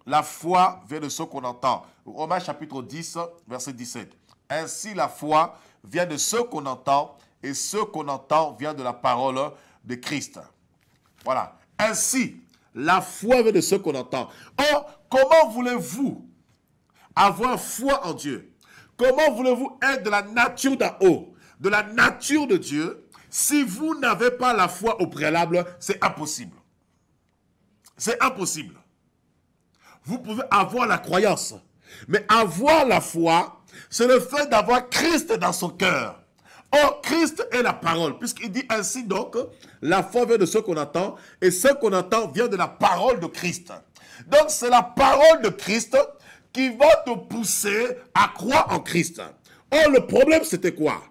la foi vient de ce qu'on entend. Romains chapitre 10, verset 17. Ainsi, la foi vient de ce qu'on entend, et ce qu'on entend vient de la parole de Christ. Voilà. Ainsi, la foi vient de ce qu'on entend. Or, comment voulez-vous avoir foi en Dieu? Comment voulez-vous être de la nature d'en haut, de la nature de Dieu, si vous n'avez pas la foi au préalable? C'est impossible. C'est impossible. Vous pouvez avoir la croyance, mais avoir la foi, c'est le fait d'avoir Christ dans son cœur. Or, Christ est la parole, puisqu'il dit ainsi donc, la foi vient de ce qu'on entend, et ce qu'on entend vient de la parole de Christ. Donc, c'est la parole de Christ qui va te pousser à croire en Christ. Or, le problème, c'était quoi?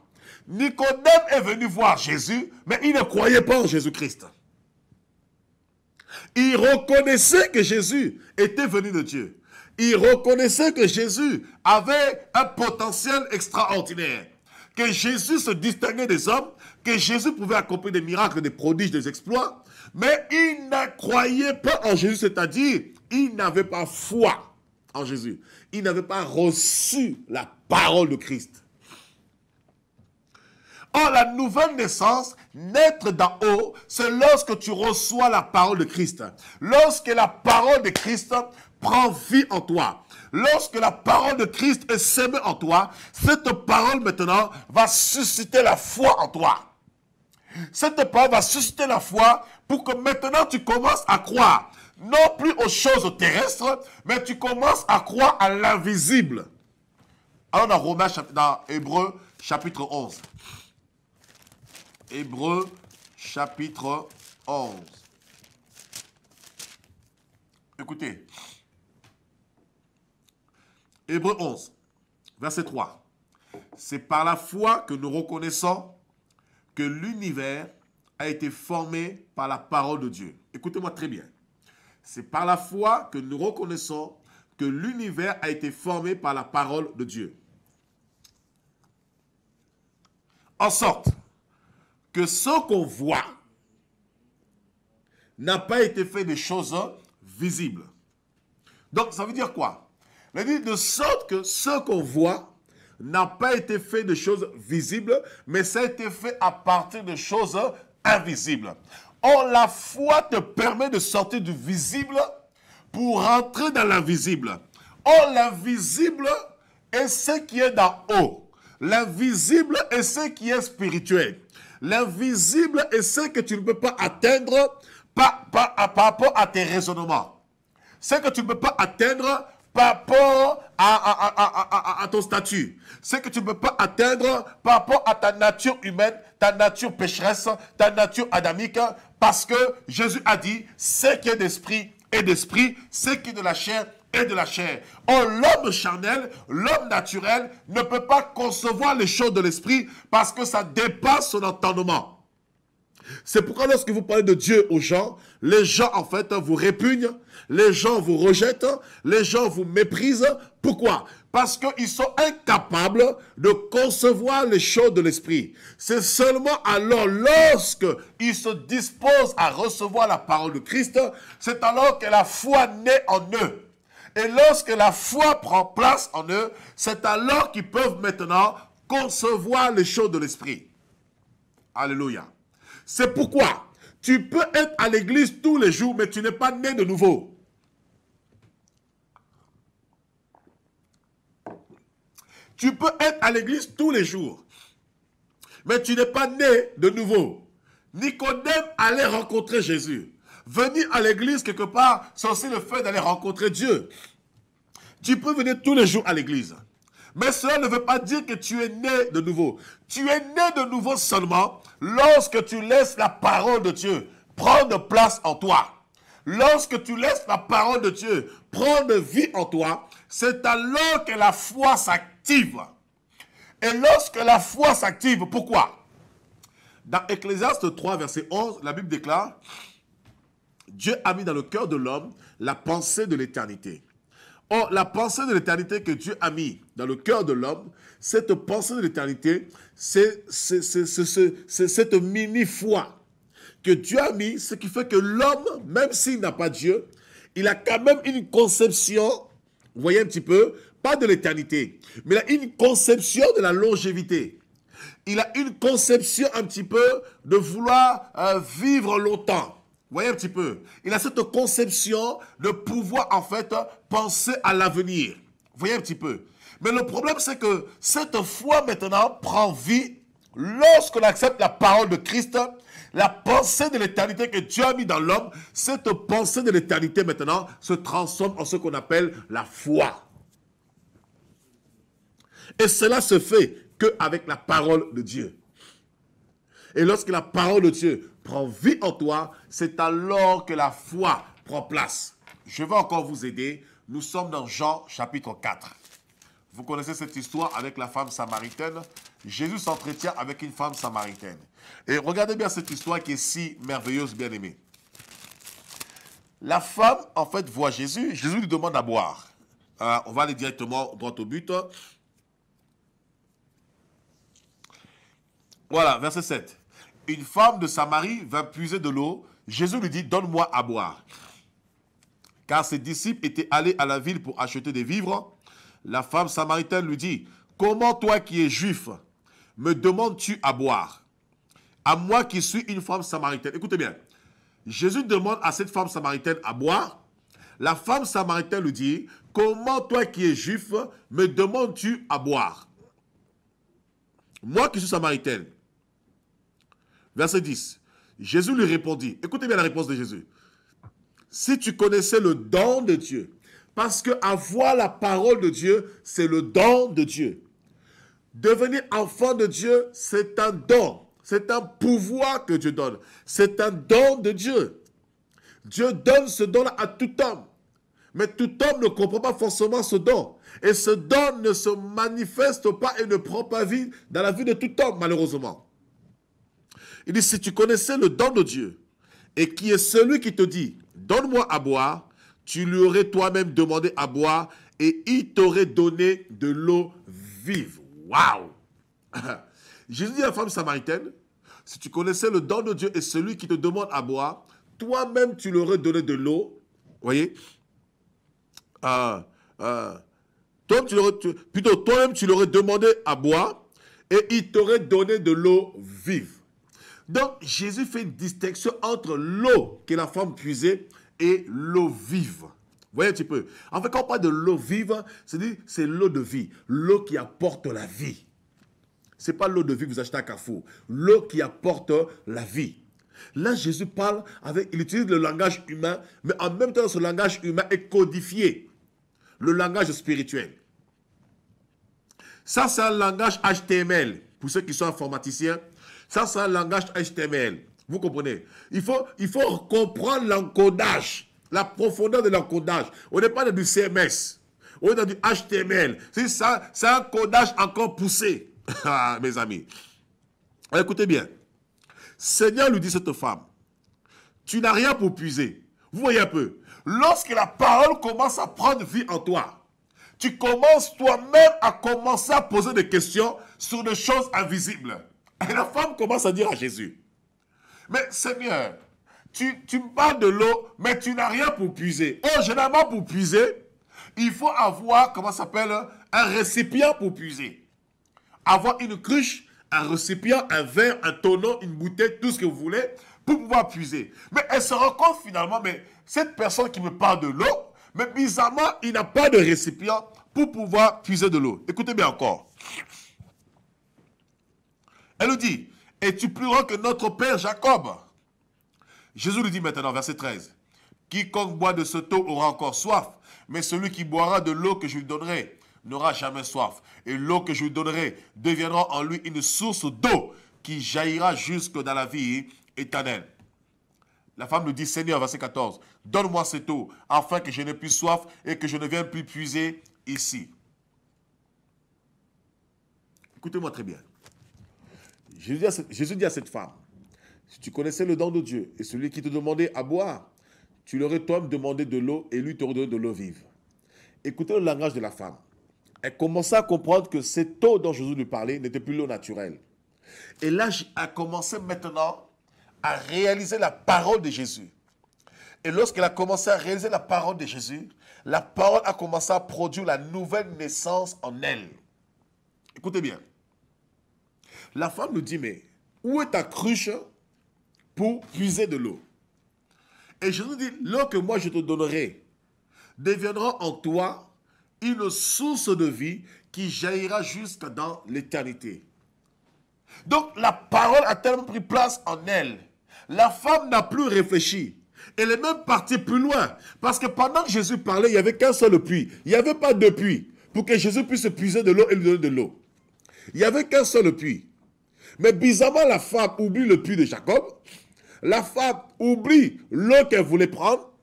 Nicodème est venu voir Jésus, mais il ne croyait pas en Jésus-Christ. Il reconnaissait que Jésus était venu de Dieu. Il reconnaissait que Jésus avait un potentiel extraordinaire. Que Jésus se distinguait des hommes, que Jésus pouvait accomplir des miracles, des prodiges, des exploits. Mais il ne croyait pas en Jésus, c'est-à-dire, il n'avait pas foi en Jésus. Il n'avait pas reçu la parole de Christ. Or, la nouvelle naissance, naître d'en haut, c'est lorsque tu reçois la parole de Christ. Lorsque la parole de Christ prend vie en toi. Lorsque la parole de Christ est sémée en toi, cette parole maintenant va susciter la foi en toi. Cette parole va susciter la foi pour que maintenant tu commences à croire, non plus aux choses terrestres, mais tu commences à croire à l'invisible. Alors dans Hébreux chapitre 11. Hébreux chapitre 11. Écoutez. Hébreux 11, verset 3. C'est par la foi que nous reconnaissons que l'univers a été formé par la parole de Dieu. Écoutez-moi très bien. C'est par la foi que nous reconnaissons que l'univers a été formé par la parole de Dieu. En sorte que ce qu'on voit n'a pas été fait de choses visibles. Donc, ça veut dire quoi? Il dit de sorte que ce qu'on voit n'a pas été fait de choses visibles, mais ça a été fait à partir de choses invisibles. Or, la foi te permet de sortir du visible pour rentrer dans l'invisible. Or, l'invisible est ce qui est d'en haut. L'invisible est ce qui est spirituel. L'invisible est ce que tu ne peux pas atteindre par rapport à tes raisonnements. Ce que tu ne peux pas atteindre par rapport à ton statut. Ce que tu ne peux pas atteindre par rapport à ta nature humaine, ta nature pécheresse, ta nature adamique. Parce que Jésus a dit, ce qui est d'esprit est d'esprit, ce qui est de la chair est de la chair. Or, l'homme charnel, l'homme naturel, ne peut pas concevoir les choses de l'esprit parce que ça dépasse son entendement. C'est pourquoi lorsque vous parlez de Dieu aux gens, les gens en fait vous répugnent, les gens vous rejettent, les gens vous méprisent. Pourquoi? Parce qu'ils sont incapables de concevoir les choses de l'esprit. C'est seulement alors lorsqu'ils se disposent à recevoir la parole de Christ, c'est alors que la foi naît en eux. Et lorsque la foi prend place en eux, c'est alors qu'ils peuvent maintenant concevoir les choses de l'esprit. Alléluia. C'est pourquoi tu peux être à l'église tous les jours, mais tu n'es pas né de nouveau. Tu peux être à l'église tous les jours, mais tu n'es pas né de nouveau. Nicodème allait rencontrer Jésus. Venir à l'église quelque part, c'est aussi le fait d'aller rencontrer Dieu. Tu peux venir tous les jours à l'église. Mais cela ne veut pas dire que tu es né de nouveau. Tu es né de nouveau seulement lorsque tu laisses la parole de Dieu prendre place en toi. Lorsque tu laisses la parole de Dieu prendre vie en toi, c'est alors que la foi s'active. Et lorsque la foi s'active, pourquoi? Dans Ecclésiaste 3, verset 11, la Bible déclare, Dieu a mis dans le cœur de l'homme la pensée de l'éternité. Or, la pensée de l'éternité que Dieu a mis dans le cœur de l'homme, cette pensée de l'éternité, c'est cette mini-foi que Dieu a mis, ce qui fait que l'homme, même s'il n'a pas Dieu, il a quand même une conception, vous voyez un petit peu, pas de l'éternité, mais il a une conception de la longévité. Il a une conception un petit peu de vouloir vivre longtemps. Vous voyez un petit peu, il a cette conception de pouvoir en fait penser à l'avenir. Vous voyez un petit peu. Mais le problème c'est que cette foi maintenant prend vie lorsqu'on accepte la parole de Christ, la pensée de l'éternité que Dieu a mis dans l'homme. Cette pensée de l'éternité maintenant se transforme en ce qu'on appelle la foi. Et cela se fait qu'avec la parole de Dieu. Et lorsque la parole de Dieu prend vie en toi, c'est alors que la foi prend place. Je vais encore vous aider. Nous sommes dans Jean chapitre 4. Vous connaissez cette histoire avec la femme samaritaine. Jésus s'entretient avec une femme samaritaine. Et regardez bien cette histoire qui est si merveilleuse, bien aimée. La femme, en fait, voit Jésus. Jésus lui demande à boire. On va aller directement droit au but. Voilà, verset 7. Une femme de Samarie vint puiser de l'eau. Jésus lui dit, donne-moi à boire. Car ses disciples étaient allés à la ville pour acheter des vivres. La femme samaritaine lui dit, comment toi qui es juif, me demandes-tu à boire? À moi qui suis une femme samaritaine. Écoutez bien. Jésus demande à cette femme samaritaine à boire. La femme samaritaine lui dit, comment toi qui es juif, me demandes-tu à boire? Moi qui suis samaritaine. Verset 10. Jésus lui répondit. Écoutez bien la réponse de Jésus. Si tu connaissais le don de Dieu, parce que avoir la parole de Dieu, c'est le don de Dieu. Devenir enfant de Dieu, c'est un don. C'est un pouvoir que Dieu donne. C'est un don de Dieu. Dieu donne ce don-là à tout homme. Mais tout homme ne comprend pas forcément ce don. Et ce don ne se manifeste pas et ne prend pas vie dans la vie de tout homme, malheureusement. Il dit, si tu connaissais le don de Dieu et qui est celui qui te dit, donne-moi à boire, tu lui aurais toi-même demandé à boire et il t'aurait donné de l'eau vive. Waouh! Jésus dit à la femme samaritaine, si tu connaissais le don de Dieu et celui qui te demande à boire, toi-même tu lui aurais donné de l'eau. Voyez? Toi-même tu lui aurais demandé à boire et il t'aurait donné de l'eau vive. Donc, Jésus fait une distinction entre l'eau que la femme puisait et l'eau vive. Vous voyez un petit peu. En fait, quand on parle de l'eau vive, c'est l'eau de vie, l'eau qui apporte la vie. Ce n'est pas l'eau de vie que vous achetez à Carrefour, l'eau qui apporte la vie. Là, Jésus parle il utilise le langage humain, mais en même temps, ce langage humain est codifié. Le langage spirituel. Ça, c'est un langage HTML. Pour ceux qui sont informaticiens, ça, c'est un langage HTML. Vous comprenez? Il faut comprendre l'encodage, la profondeur de l'encodage. On n'est pas dans du CMS, on est dans du HTML. C'est un codage encore poussé, mes amis. Alors, écoutez bien. Seigneur lui dit cette femme, tu n'as rien pour puiser. Vous voyez un peu, lorsque la parole commence à prendre vie en toi, tu commences toi-même à commencer à poser des questions sur des choses invisibles. Et la femme commence à dire à Jésus, mais Seigneur, tu me parles de l'eau, mais tu n'as rien pour puiser. Oh, généralement pour puiser, il faut avoir, comment ça s'appelle, un récipient pour puiser. Avoir une cruche, un récipient, un verre, un tonneau, une bouteille, tout ce que vous voulez, pour pouvoir puiser. Mais elle se rend compte finalement, mais cette personne qui me parle de l'eau, mais bizarrement, il n'a pas de récipient pour pouvoir puiser de l'eau. Écoutez bien encore. Elle lui dit, es-tu plus grand que notre père Jacob? Jésus lui dit maintenant, verset 13, quiconque boit de cette eau aura encore soif, mais celui qui boira de l'eau que je lui donnerai n'aura jamais soif. Et l'eau que je lui donnerai deviendra en lui une source d'eau qui jaillira jusque dans la vie éternelle. La femme lui dit, Seigneur, verset 14, donne-moi cette eau, afin que je n'ai plus soif et que je ne vienne plus puiser ici. Écoutez-moi très bien. Jésus dit à cette femme, si tu connaissais le don de Dieu et celui qui te demandait à boire, tu lui aurais toi-même demandé de l'eau et lui t'aurait donné de l'eau vive. Écoutez le langage de la femme. Elle commençait à comprendre que cette eau dont Jésus lui parlait n'était plus l'eau naturelle. Et là, elle commençait maintenant à réaliser la parole de Jésus. Et lorsqu'elle a commencé à réaliser la parole de Jésus, la parole a commencé à produire la nouvelle naissance en elle. Écoutez bien. La femme nous dit, mais où est ta cruche pour puiser de l'eau? Et Jésus dit, l'eau que moi je te donnerai deviendra en toi une source de vie qui jaillira jusque dans l'éternité. Donc la parole a tellement pris place en elle. La femme n'a plus réfléchi. Elle est même partie plus loin. Parce que pendant que Jésus parlait, il n'y avait qu'un seul puits. Il n'y avait pas deux puits pour que Jésus puisse puiser de l'eau et lui donner de l'eau. Il n'y avait qu'un seul puits. Mais bizarrement, la femme oublie le puits de Jacob. La femme oublie l'eau qu'elle voulait prendre.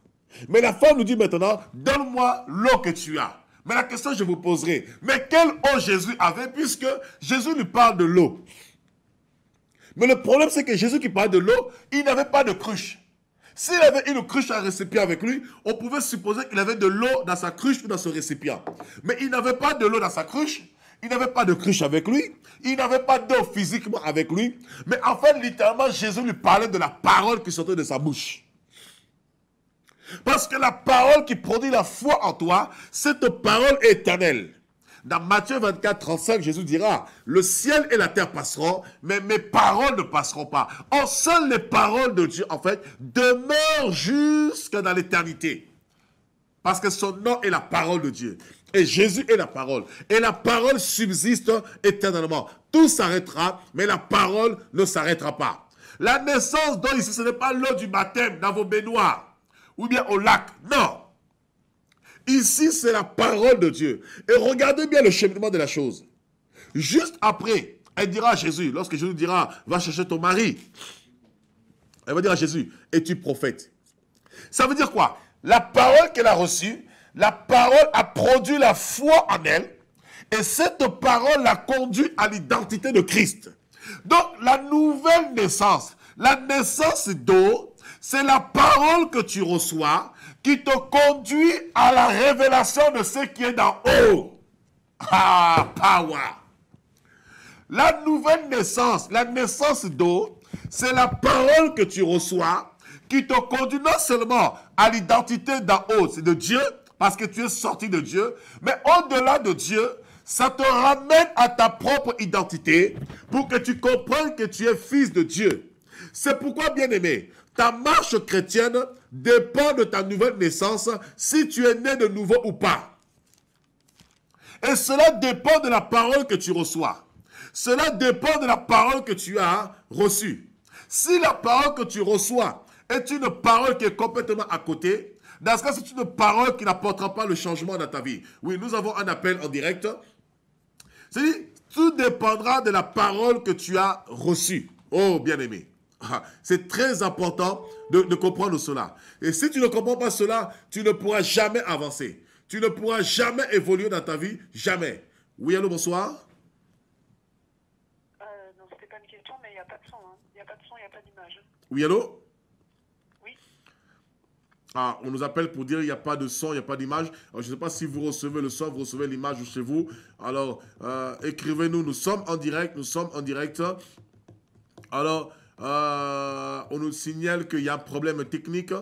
Mais la femme nous dit maintenant, donne-moi l'eau que tu as. Mais la question que je vous poserai, mais quelle eau Jésus avait, puisque Jésus lui parle de l'eau. Mais le problème, c'est que Jésus qui parle de l'eau, il n'avait pas de cruche. S'il avait une cruche, un récipient avec lui, on pouvait supposer qu'il avait de l'eau dans sa cruche ou dans ce récipient. Mais il n'avait pas de l'eau dans sa cruche, il n'avait pas de cruche avec lui, il n'avait pas d'eau physiquement avec lui. Mais en fait, littéralement, Jésus lui parlait de la parole qui sortait de sa bouche. Parce que la parole qui produit la foi en toi, cette parole est éternelle. Dans Matthieu 24, 35, Jésus dira, le ciel et la terre passeront, mais mes paroles ne passeront pas. Or, seules les paroles de Dieu, en fait, demeurent jusque dans l'éternité. Parce que son nom est la parole de Dieu. Et Jésus est la parole. Et la parole subsiste éternellement. Tout s'arrêtera, mais la parole ne s'arrêtera pas. La naissance d'eau ici, ce n'est pas l'eau du baptême dans vos baignoires ou bien au lac. Non. Ici, c'est la parole de Dieu. Et regardez bien le cheminement de la chose. Juste après, elle dira à Jésus, lorsque Jésus dira, va chercher ton mari, elle va dire à Jésus, es-tu prophète? Ça veut dire quoi? La parole qu'elle a reçue, la parole a produit la foi en elle, et cette parole l'a conduit à l'identité de Christ. Donc, la nouvelle naissance, la naissance d'eau, c'est la parole que tu reçois qui te conduit à la révélation de ce qui est d'en haut. Ah, power. La nouvelle naissance, la naissance d'eau, c'est la parole que tu reçois qui te conduit non seulement à l'identité d'en haut, c'est de Dieu, parce que tu es sorti de Dieu, mais au-delà de Dieu, ça te ramène à ta propre identité pour que tu comprennes que tu es fils de Dieu. C'est pourquoi, bien-aimé, ta marche chrétienne dépend de ta nouvelle naissance, si tu es né de nouveau ou pas. Et cela dépend de la parole que tu reçois. Cela dépend de la parole que tu as reçue. Si la parole que tu reçois est une parole qui est complètement à côté, dans ce cas, c'est une parole qui n'apportera pas le changement dans ta vie. Oui, nous avons un appel en direct. C'est-à-dire, tout dépendra de la parole que tu as reçue. Oh, bien-aimé. C'est très important de comprendre cela. Et si tu ne comprends pas cela, tu ne pourras jamais avancer. Tu ne pourras jamais évoluer dans ta vie. Jamais. Oui, allô, bonsoir. Non, c'était pas une question, mais il n'y a pas de son. Hein. Il n'y a pas de son, il n'y a pas d'image. Oui, allô? Oui. Ah, on nous appelle pour dire qu'il n'y a pas de son, il n'y a pas d'image. Je ne sais pas si vous recevez le son, vous recevez l'image chez vous. Alors, écrivez-nous. Nous sommes en direct. Nous sommes en direct. Alors, on nous signale qu'il y a un problème technique.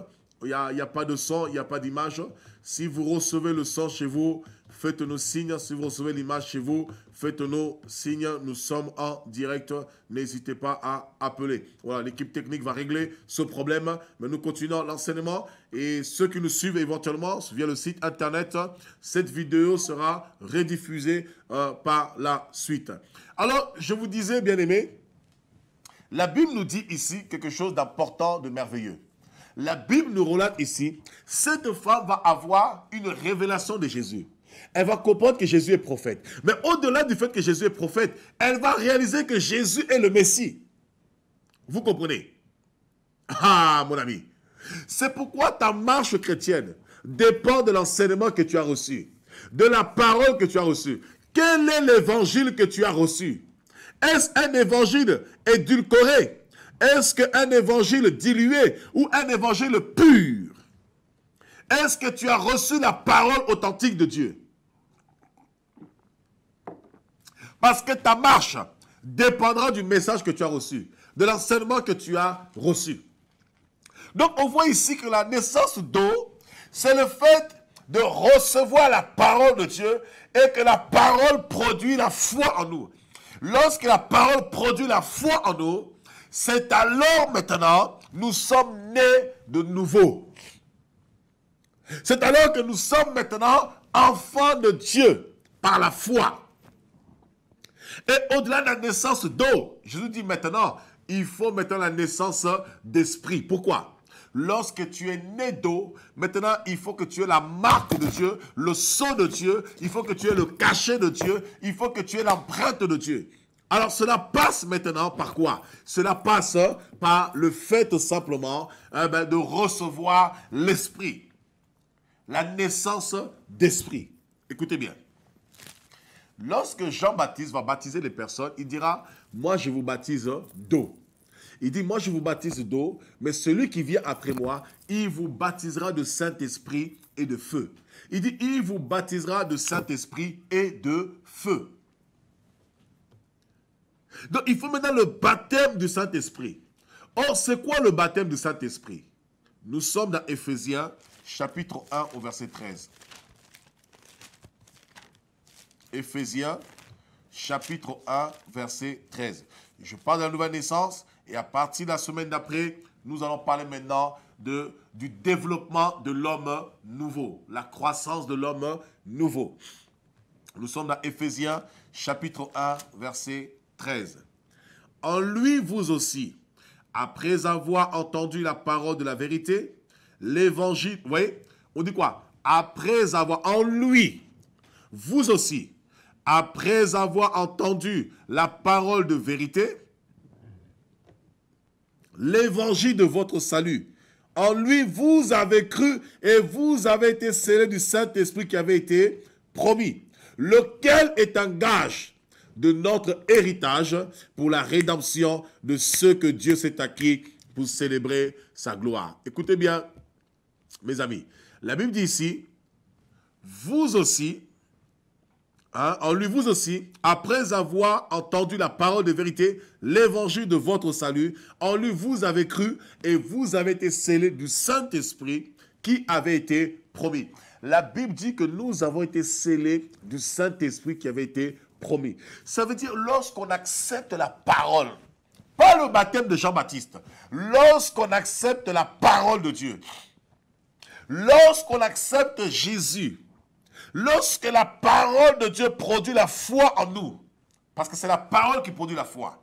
Il n'y a pas de son, il n'y a pas d'image. Si vous recevez le son chez vous, faites-nous signe. Si vous recevez l'image chez vous, faites-nous signe. Nous sommes en direct. N'hésitez pas à appeler. Voilà, l'équipe technique va régler ce problème. Mais nous continuons l'enseignement. Et ceux qui nous suivent éventuellement via le site internet, cette vidéo sera rediffusée par la suite. Alors, je vous disais, bien-aimés, la Bible nous dit ici quelque chose d'important, de merveilleux. La Bible nous relate ici, cette femme va avoir une révélation de Jésus. Elle va comprendre que Jésus est prophète. Mais au-delà du fait que Jésus est prophète, elle va réaliser que Jésus est le Messie. Vous comprenez? Ah, mon ami. C'est pourquoi ta marche chrétienne dépend de l'enseignement que tu as reçu, de la parole que tu as reçue. Quel est l'évangile que tu as reçu? Est-ce un évangile édulcoré? Est-ce qu'un évangile dilué ou un évangile pur? Est-ce que tu as reçu la parole authentique de Dieu? Parce que ta marche dépendra du message que tu as reçu, de l'enseignement que tu as reçu. Donc on voit ici que la naissance d'eau, c'est le fait de recevoir la parole de Dieu et que la parole produit la foi en nous. Lorsque la parole produit la foi en nous, c'est alors maintenant nous sommes nés de nouveau. C'est alors que nous sommes maintenant enfants de Dieu par la foi. Et au-delà de la naissance d'eau, Jésus dit maintenant, il faut maintenant la naissance d'esprit. Pourquoi? Lorsque tu es né d'eau, maintenant il faut que tu aies la marque de Dieu, le sceau de Dieu, il faut que tu aies le cachet de Dieu, il faut que tu aies l'empreinte de Dieu. Alors cela passe maintenant par quoi? Cela passe par le fait tout simplement de recevoir l'esprit. La naissance d'esprit. Écoutez bien. Lorsque Jean-Baptiste va baptiser les personnes, il dira, moi je vous baptise d'eau. Il dit, moi je vous baptise d'eau, mais celui qui vient après moi, il vous baptisera de Saint-Esprit et de feu. Il dit, il vous baptisera de Saint-Esprit et de feu. Donc, il faut maintenant le baptême du Saint-Esprit. Or, c'est quoi le baptême du Saint-Esprit? Nous sommes dans Éphésiens, chapitre 1, au verset 13. Éphésiens, chapitre 1, verset 13. Je parle de la nouvelle naissance et à partir de la semaine d'après, nous allons parler maintenant du développement de l'homme nouveau, la croissance de l'homme nouveau. Nous sommes dans Éphésiens, chapitre 1, verset 13. En lui, vous aussi, après avoir entendu la parole de la vérité, l'évangile, vous voyez, on dit quoi? Après avoir, en lui, vous aussi, après avoir entendu la parole de vérité, l'évangile de votre salut, en lui, vous avez cru et vous avez été scellés du Saint-Esprit qui avait été promis, lequel est un gage de notre héritage pour la rédemption de ceux que Dieu s'est acquis pour célébrer sa gloire. Écoutez bien, mes amis. La Bible dit ici, vous aussi, en lui vous aussi, après avoir entendu la parole de vérité, l'évangile de votre salut, en lui vous avez cru et vous avez été scellés du Saint-Esprit qui avait été promis. La Bible dit que nous avons été scellés du Saint-Esprit qui avait été promis. Ça veut dire lorsqu'on accepte la parole, pas le baptême de Jean-Baptiste, lorsqu'on accepte la parole de Dieu, lorsqu'on accepte Jésus, lorsque la parole de Dieu produit la foi en nous, parce que c'est la parole qui produit la foi.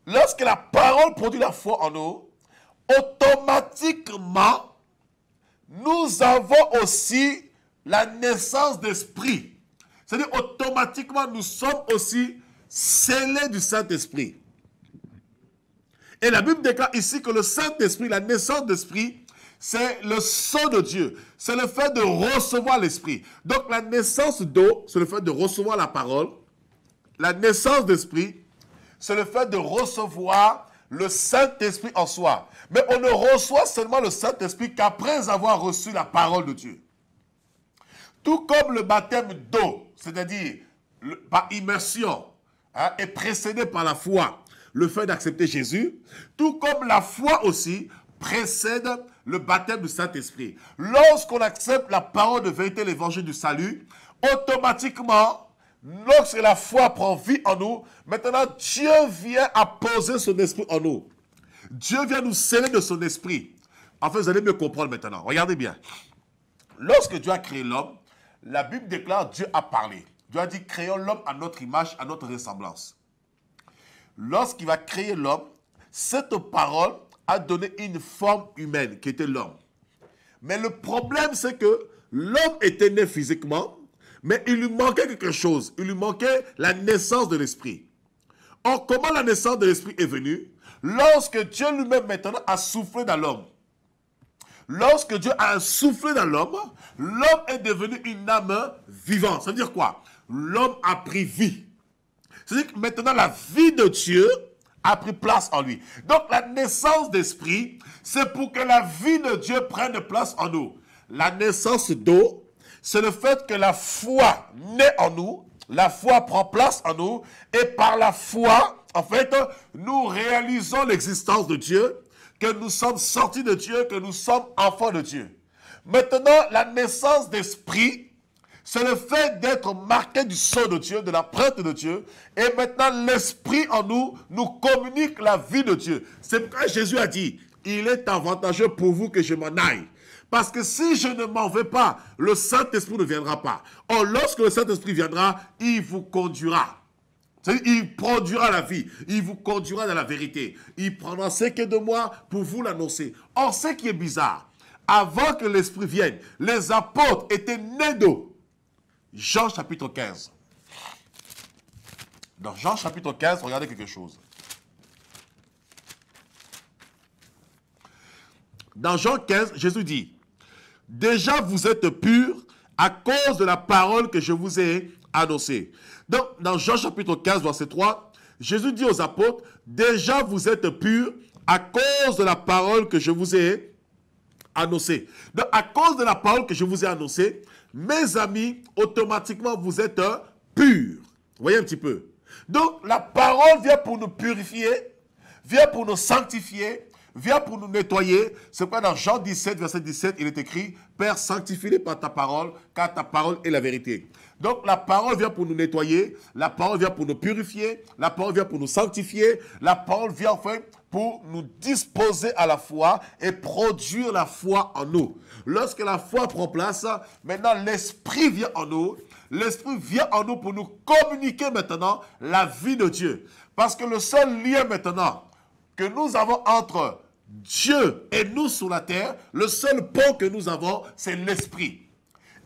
Lorsque la parole produit la foi en nous, automatiquement, nous avons aussi la naissance d'esprit. C'est-à-dire, automatiquement, nous sommes aussi scellés du Saint-Esprit. Et la Bible déclare ici que le Saint-Esprit, la naissance d'esprit, c'est le sang de Dieu. C'est le fait de recevoir l'esprit. Donc, la naissance d'eau, c'est le fait de recevoir la parole. La naissance d'esprit, c'est le fait de recevoir le Saint-Esprit en soi. Mais on ne reçoit seulement le Saint-Esprit qu'après avoir reçu la parole de Dieu. Tout comme le baptême d'eau, c'est-à-dire par immersion, est précédé par la foi, le fait d'accepter Jésus, tout comme la foi aussi précède le baptême du Saint-Esprit. Lorsqu'on accepte la parole de vérité, l'évangile du salut, automatiquement, lorsque la foi prend vie en nous, maintenant Dieu vient apposer son esprit en nous. Dieu vient nous sceller de son esprit. En fait, vous allez mieux comprendre maintenant. Regardez bien. Lorsque Dieu a créé l'homme, la Bible déclare Dieu a parlé. Dieu a dit créons l'homme à notre image, à notre ressemblance. Lorsqu'il va créer l'homme, cette parole a donné une forme humaine qui était l'homme. Mais le problème, c'est que l'homme était né physiquement, mais il lui manquait quelque chose. Il lui manquait la naissance de l'esprit. Or, comment la naissance de l'esprit est venue? Lorsque Dieu lui-même maintenant a soufflé dans l'homme. Lorsque Dieu a soufflé dans l'homme, l'homme est devenu une âme vivante. Ça veut dire quoi? L'homme a pris vie. C'est-à-dire que maintenant la vie de Dieu a pris place en lui. Donc la naissance d'esprit, c'est pour que la vie de Dieu prenne place en nous. La naissance d'eau, c'est le fait que la foi naît en nous, la foi prend place en nous, et par la foi, en fait, nous réalisons l'existence de Dieu, que nous sommes sortis de Dieu, que nous sommes enfants de Dieu. Maintenant, la naissance d'esprit, c'est le fait d'être marqué du sceau de Dieu, de l'empreinte de Dieu. Et maintenant, l'esprit en nous, nous communique la vie de Dieu. C'est pourquoi Jésus a dit, il est avantageux pour vous que je m'en aille. Parce que si je ne m'en vais pas, le Saint-Esprit ne viendra pas. Or, lorsque le Saint-Esprit viendra, il vous conduira. C'est-à-dire, il produira la vie. Il vous conduira dans la vérité. Il prendra ce qui est de moi pour vous l'annoncer. Or, ce qui est bizarre, avant que l'Esprit vienne, les apôtres étaient nés d'eau. Jean chapitre 15. Dans Jean chapitre 15, regardez quelque chose. Dans Jean 15, Jésus dit, « Déjà vous êtes purs à cause de la parole que je vous ai annoncée. » Donc, dans Jean chapitre 15, verset 3, Jésus dit aux apôtres, « Déjà vous êtes purs à cause de la parole que je vous ai annoncée. » Donc, à cause de la parole que je vous ai annoncée, mes amis, automatiquement, vous êtes purs. Vous voyez un petit peu. Donc, la parole vient pour nous purifier, vient pour nous sanctifier, vient pour nous nettoyer. C'est pourquoi dans Jean 17, verset 17, il est écrit, « Père, sanctifie-les par ta parole, car ta parole est la vérité. » Donc, la parole vient pour nous nettoyer, la parole vient pour nous purifier, la parole vient pour nous sanctifier, la parole vient enfin pour nous disposer à la foi et produire la foi en nous. Lorsque la foi prend place, maintenant l'Esprit vient en nous. L'Esprit vient en nous pour nous communiquer maintenant la vie de Dieu. Parce que le seul lien maintenant que nous avons entre Dieu et nous sur la terre, le seul pont que nous avons, c'est l'Esprit.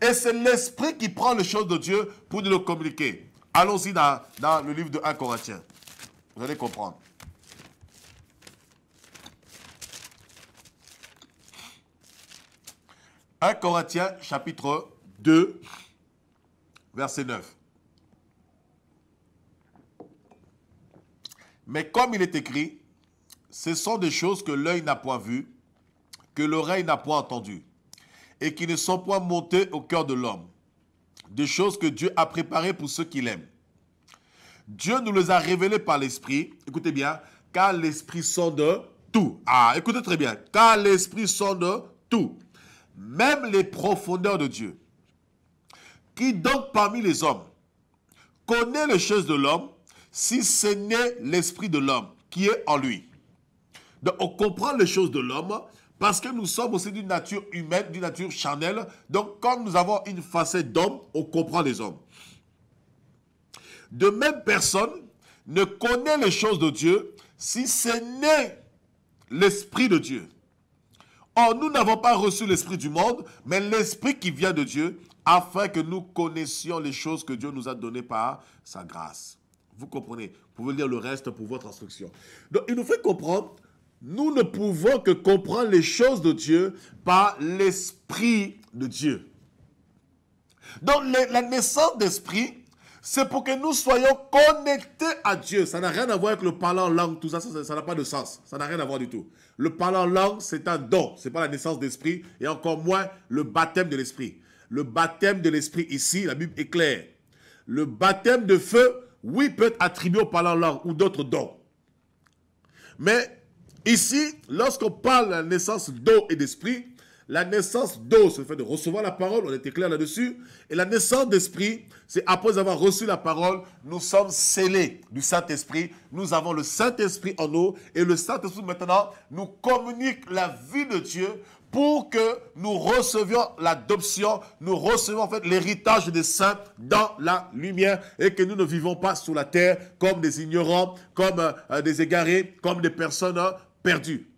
Et c'est l'Esprit qui prend les choses de Dieu pour nous le communiquer. Allons-y dans le livre de 1 Corinthiens. Vous allez comprendre. 1 Corinthiens chapitre 2, verset 9. Mais comme il est écrit, ce sont des choses que l'œil n'a point vues, que l'oreille n'a point entendues, et qui ne sont point montées au cœur de l'homme. Des choses que Dieu a préparées pour ceux qui l'aiment. Dieu nous les a révélées par l'Esprit. Écoutez bien, car l'Esprit sonde tout. Ah, écoutez très bien. Car l'Esprit sonde tout, même les profondeurs de Dieu. Qui donc parmi les hommes connaît les choses de l'homme, si ce n'est l'Esprit de l'homme qui est en lui. Donc on comprend les choses de l'homme parce que nous sommes aussi d'une nature humaine, d'une nature charnelle. Donc comme nous avons une facette d'homme, on comprend les hommes. De même personne ne connaît les choses de Dieu si ce n'est l'Esprit de Dieu. Or, nous n'avons pas reçu l'Esprit du monde, mais l'Esprit qui vient de Dieu, afin que nous connaissions les choses que Dieu nous a données par sa grâce. Vous comprenez? Vous pouvez lire le reste pour votre instruction. Donc, il nous fait comprendre, nous ne pouvons que comprendre les choses de Dieu par l'Esprit de Dieu. Donc, la naissance d'Esprit, c'est pour que nous soyons connectés à Dieu. Ça n'a rien à voir avec le parler en langue, tout ça, ça n'a pas de sens. Ça n'a rien à voir du tout. Le parler en langue, c'est un don. Ce n'est pas la naissance d'esprit et encore moins le baptême de l'esprit. Le baptême de l'esprit ici, la Bible est claire. Le baptême de feu, oui, peut être attribué au parler en langue ou d'autres dons. Mais ici, lorsqu'on parle de la naissance d'eau et d'esprit, la naissance d'eau, c'est le fait de recevoir la parole, on était clair là-dessus. Et la naissance d'esprit, c'est après avoir reçu la parole, nous sommes scellés du Saint-Esprit. Nous avons le Saint-Esprit en nous. Et le Saint-Esprit maintenant nous communique la vie de Dieu pour que nous recevions l'adoption, nous recevions en fait l'héritage des saints dans la lumière et que nous ne vivons pas sous la terre comme des ignorants, comme des égarés, comme des personnes perdues.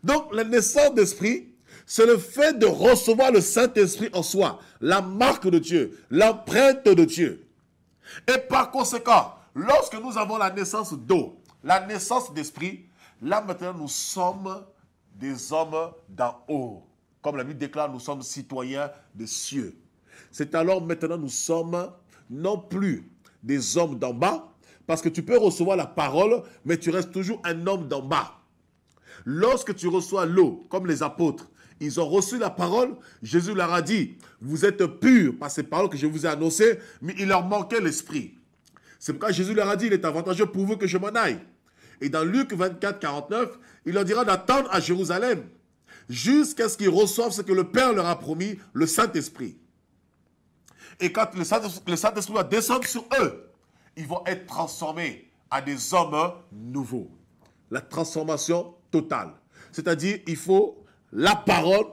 Donc, la naissance d'esprit, c'est le fait de recevoir le Saint-Esprit en soi, la marque de Dieu, l'empreinte de Dieu. Et par conséquent, lorsque nous avons la naissance d'eau, la naissance d'esprit, là maintenant nous sommes des hommes d'en haut. Comme la Bible déclare, nous sommes citoyens des cieux. C'est alors maintenant nous sommes non plus des hommes d'en bas, parce que tu peux recevoir la parole, mais tu restes toujours un homme d'en bas. Lorsque tu reçois l'eau, comme les apôtres, ils ont reçu la parole, Jésus leur a dit, vous êtes purs par ces paroles que je vous ai annoncées, mais il leur manquait l'esprit. C'est pourquoi Jésus leur a dit, il est avantageux pour vous que je m'en aille. Et dans Luc 24, 49, il leur dira d'attendre à Jérusalem, jusqu'à ce qu'ils reçoivent ce que le Père leur a promis, le Saint-Esprit. Et quand le Saint-Esprit va descendre sur eux, ils vont être transformés à des hommes nouveaux. La transformation totale. C'est-à-dire, il faut la parole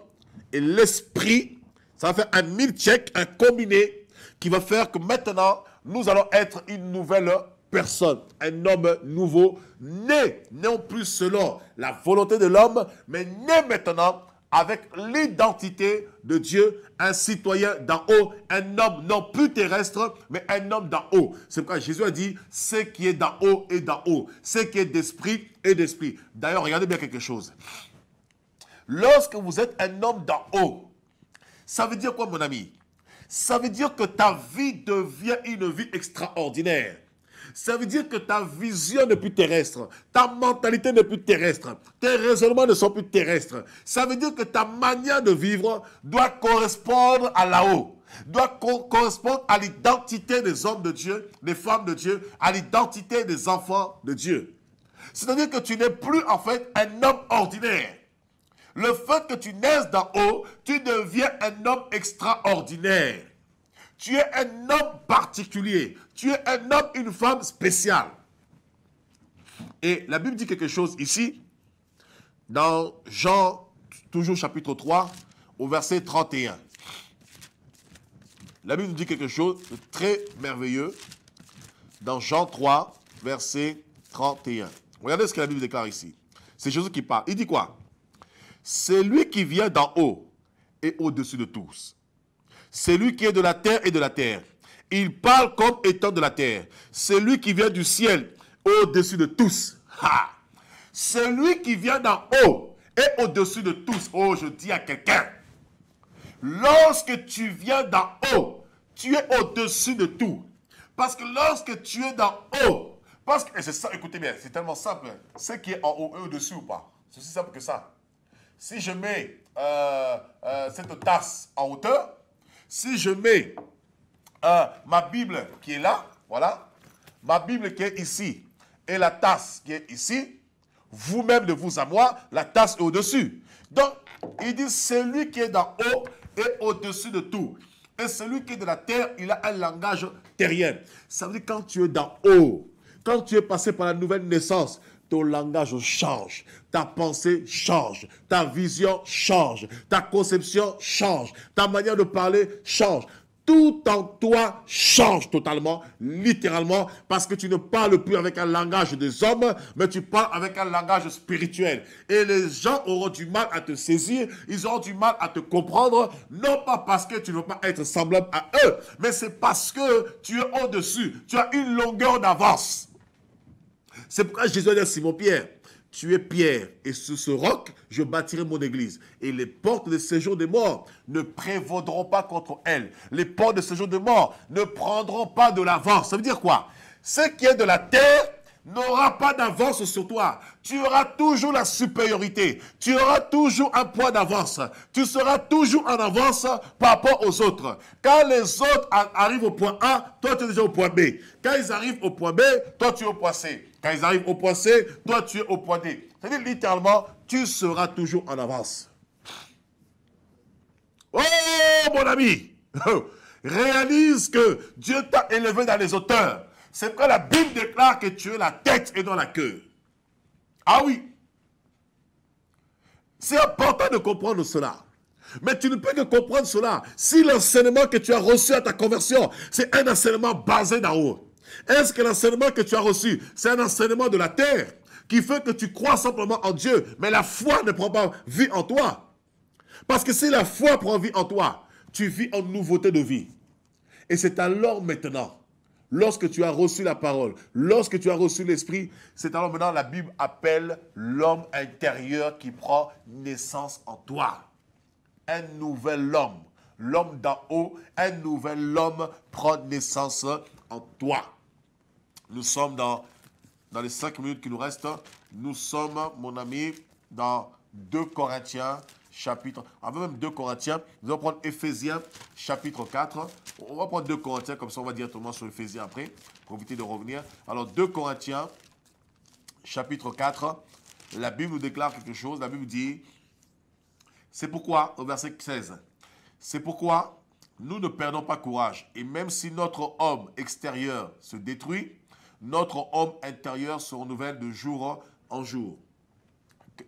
et l'esprit. Ça va faire un mille-check, un combiné, qui va faire que maintenant, nous allons être une nouvelle personne, un homme nouveau, né, non plus selon la volonté de l'homme, mais né maintenant avec l'identité de Dieu, un citoyen d'en haut, un homme non plus terrestre, mais un homme d'en haut. C'est pourquoi Jésus a dit, ce qui est d'en haut est d'en haut, ce qui est d'esprit est d'esprit. D'ailleurs, regardez bien quelque chose. Lorsque vous êtes un homme d'en haut, ça veut dire quoi, mon ami? Ça veut dire que ta vie devient une vie extraordinaire. Ça veut dire que ta vision n'est plus terrestre, ta mentalité n'est plus terrestre, tes raisonnements ne sont plus terrestres. Ça veut dire que ta manière de vivre doit correspondre à là-haut, doit correspondre à l'identité des hommes de Dieu, des femmes de Dieu, à l'identité des enfants de Dieu. C'est-à-dire que tu n'es plus en fait un homme ordinaire. Le fait que tu naisses d'en haut, tu deviens un homme extraordinaire. Tu es un homme particulier. Tu es un homme, une femme spéciale. Et la Bible dit quelque chose ici, dans Jean, toujours chapitre 3, au verset 31. La Bible nous dit quelque chose de très merveilleux, dans Jean 3, verset 31. Regardez ce que la Bible déclare ici. C'est Jésus qui parle. Il dit quoi? C'est lui qui vient d'en haut et au-dessus de tous. C'est lui qui est de la terre et de la terre. Il parle comme étant de la terre. C'est lui qui vient du ciel au-dessus de tous. Ha! C'est lui qui vient d'en haut et au-dessus de tous. Oh, je dis à quelqu'un, lorsque tu viens d'en haut, tu es au-dessus de tout. Parce que lorsque tu es d'en haut, Parce que, et c'est ça, écoutez bien, c'est tellement simple. Ce qui est en haut et au-dessus ou pas. C'est aussi simple que ça. Si je mets cette tasse en hauteur, si je mets ma Bible qui est là, voilà, ma Bible qui est ici et la tasse qui est ici, vous-même de vous à moi, la tasse est au-dessus. Donc, il dit, celui qui est d'en haut est au-dessus de tout. Et celui qui est de la terre, il a un langage terrien. Ça veut dire quand tu es d'en haut, quand tu es passé par la nouvelle naissance, ton langage change, ta pensée change, ta vision change, ta conception change, ta manière de parler change. Tout en toi change totalement, littéralement, parce que tu ne parles plus avec un langage des hommes, mais tu parles avec un langage spirituel. Et les gens auront du mal à te saisir, ils auront du mal à te comprendre, non pas parce que tu ne veux pas être semblable à eux, mais c'est parce que tu es au-dessus, tu as une longueur d'avance. C'est pourquoi Jésus a dit à Simon-Pierre, tu es Pierre, et sur ce roc, je bâtirai mon église. Et les portes de séjour des morts ne prévaudront pas contre elle. Les portes de séjour des morts ne prendront pas de l'avance. Ça veut dire quoi? Ce qui est de la terre n'aura pas d'avance sur toi. Tu auras toujours la supériorité. Tu auras toujours un point d'avance. Tu seras toujours en avance par rapport aux autres. Quand les autres arrivent au point A, toi tu es déjà au point B. Quand ils arrivent au point B, toi tu es au point C. Quand ils arrivent au point C, toi tu es au point D. C'est-à-dire littéralement, tu seras toujours en avance. Oh mon ami, réalise que Dieu t'a élevé dans les hauteurs. C'est pourquoi la Bible déclare que tu es la tête et non la queue. Ah oui. C'est important de comprendre cela. Mais tu ne peux que comprendre cela si l'enseignement que tu as reçu à ta conversion, c'est un enseignement basé d'en haut. Est-ce que l'enseignement que tu as reçu, c'est un enseignement de la terre qui fait que tu crois simplement en Dieu, mais la foi ne prend pas vie en toi? Parce que si la foi prend vie en toi, tu vis en nouveauté de vie. Et c'est alors maintenant, lorsque tu as reçu la parole, lorsque tu as reçu l'esprit, c'est alors maintenant la Bible appelle l'homme intérieur qui prend naissance en toi. Un nouvel homme, l'homme d'en haut, un nouvel homme prend naissance en toi. Nous sommes dans les 5 minutes qui nous restent, nous sommes, mon ami, dans 2 Corinthiens, chapitre, avant même 2 Corinthiens, nous allons prendre Éphésiens, chapitre 4. On va prendre 2 Corinthiens, comme ça on va directement sur Éphésiens après, pour éviter de revenir. Alors 2 Corinthiens, chapitre 4, la Bible nous déclare quelque chose, la Bible dit, c'est pourquoi, au verset 16, c'est pourquoi nous ne perdons pas courage, et même si notre homme extérieur se détruit, notre homme intérieur se renouvelle de jour en jour.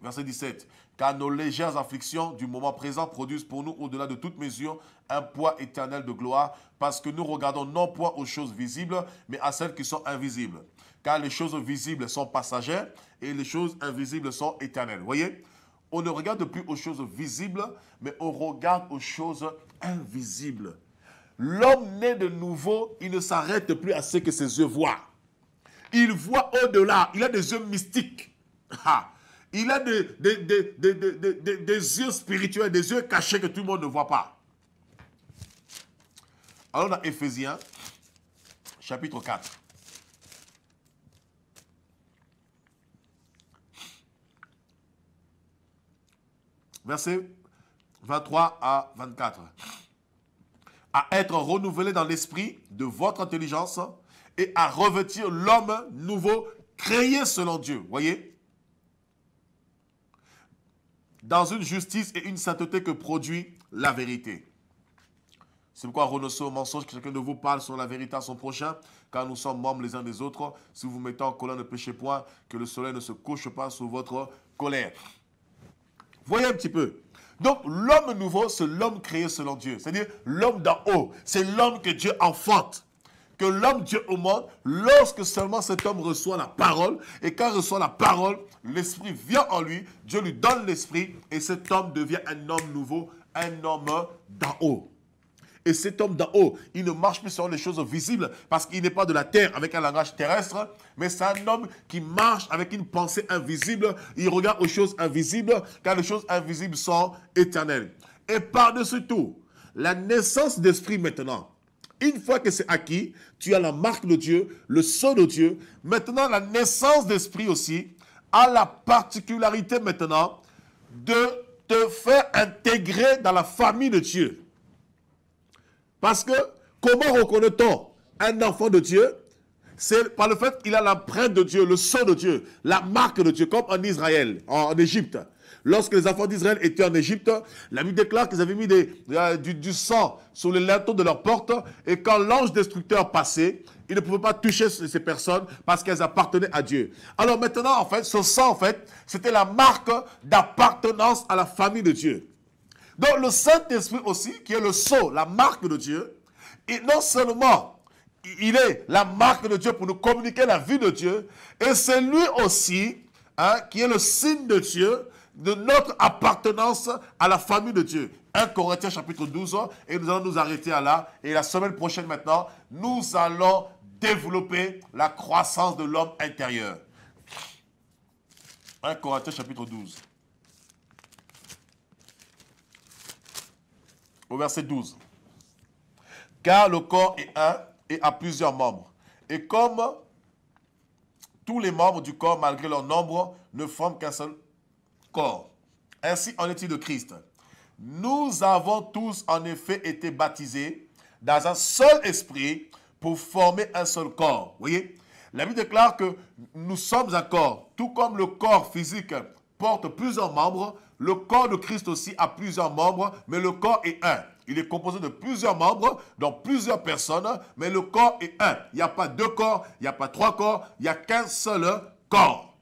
Verset 17. Car nos légères afflictions du moment présent produisent pour nous, au-delà de toute mesure, un poids éternel de gloire, parce que nous regardons non point aux choses visibles, mais à celles qui sont invisibles. Car les choses visibles sont passagères et les choses invisibles sont éternelles. Vous voyez? On ne regarde plus aux choses visibles, mais on regarde aux choses invisibles. L'homme né de nouveau, il ne s'arrête plus à ce que ses yeux voient. Il voit au-delà. Il a des yeux mystiques. Il a des yeux spirituels, des yeux cachés que tout le monde ne voit pas. Alors dans Éphésiens, chapitre 4. Versets 23 à 24. À être renouvelé dans l'esprit de votre intelligence et à revêtir l'homme nouveau créé selon Dieu. Voyez? Dans une justice et une sainteté que produit la vérité. C'est pourquoi renoncer au mensonge, que chacun de vous parle sur la vérité à son prochain, car nous sommes membres les uns des autres. Si vous vous mettez en colère, ne péchez point, que le soleil ne se couche pas sur votre colère. Voyez un petit peu. Donc, l'homme nouveau, c'est l'homme créé selon Dieu. C'est-à-dire l'homme d'en haut. C'est l'homme que Dieu enfante. Que l'homme Dieu au monde, lorsque seulement cet homme reçoit la parole, et quand il reçoit la parole, l'esprit vient en lui, Dieu lui donne l'esprit, et cet homme devient un homme nouveau, un homme d'en haut. Et cet homme d'en haut, il ne marche plus sur les choses visibles, parce qu'il n'est pas de la terre avec un langage terrestre, mais c'est un homme qui marche avec une pensée invisible, il regarde aux choses invisibles, car les choses invisibles sont éternelles. Et par-dessus tout, la naissance d'esprit maintenant, Une fois que c'est acquis, tu as la marque de Dieu, le sceau de Dieu. Maintenant, la naissance d'esprit aussi a la particularité maintenant de te faire intégrer dans la famille de Dieu. Parce que, comment reconnaît-on un enfant de Dieu? C'est par le fait qu'il a l'empreinte de Dieu, le sceau de Dieu, la marque de Dieu, comme en Israël, en Égypte. Lorsque les enfants d'Israël étaient en Égypte, la Bible déclare qu'ils avaient mis du sang sur les linteaux de leurs portes, et quand l'ange destructeur passait, il ne pouvait pas toucher ces personnes parce qu'elles appartenaient à Dieu. Alors maintenant, en fait, ce sang, en fait, c'était la marque d'appartenance à la famille de Dieu. Donc le Saint-Esprit aussi, qui est le sceau, la marque de Dieu, et non seulement il est la marque de Dieu pour nous communiquer la vie de Dieu, et c'est lui aussi qui est le signe de Dieu, de notre appartenance à la famille de Dieu. 1 Corinthiens chapitre 12, et nous allons nous arrêter à là. Et la semaine prochaine maintenant, nous allons développer la croissance de l'homme intérieur. 1 Corinthiens chapitre 12. Au verset 12. Car le corps est un et a plusieurs membres. Et comme tous les membres du corps, malgré leur nombre, ne forment qu'un seul corps. Ainsi en est-il de Christ. Nous avons tous en effet été baptisés dans un seul esprit pour former un seul corps. Vous voyez, la Bible déclare que nous sommes un corps. Tout comme le corps physique porte plusieurs membres, le corps de Christ aussi a plusieurs membres, mais le corps est un. Il est composé de plusieurs membres, donc plusieurs personnes, mais le corps est un. Il n'y a pas deux corps, il n'y a pas trois corps, il n'y a qu'un seul corps.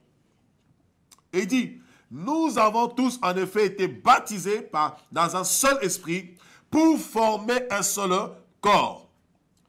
Et il dit, nous avons tous en effet été baptisés dans un seul esprit pour former un seul corps.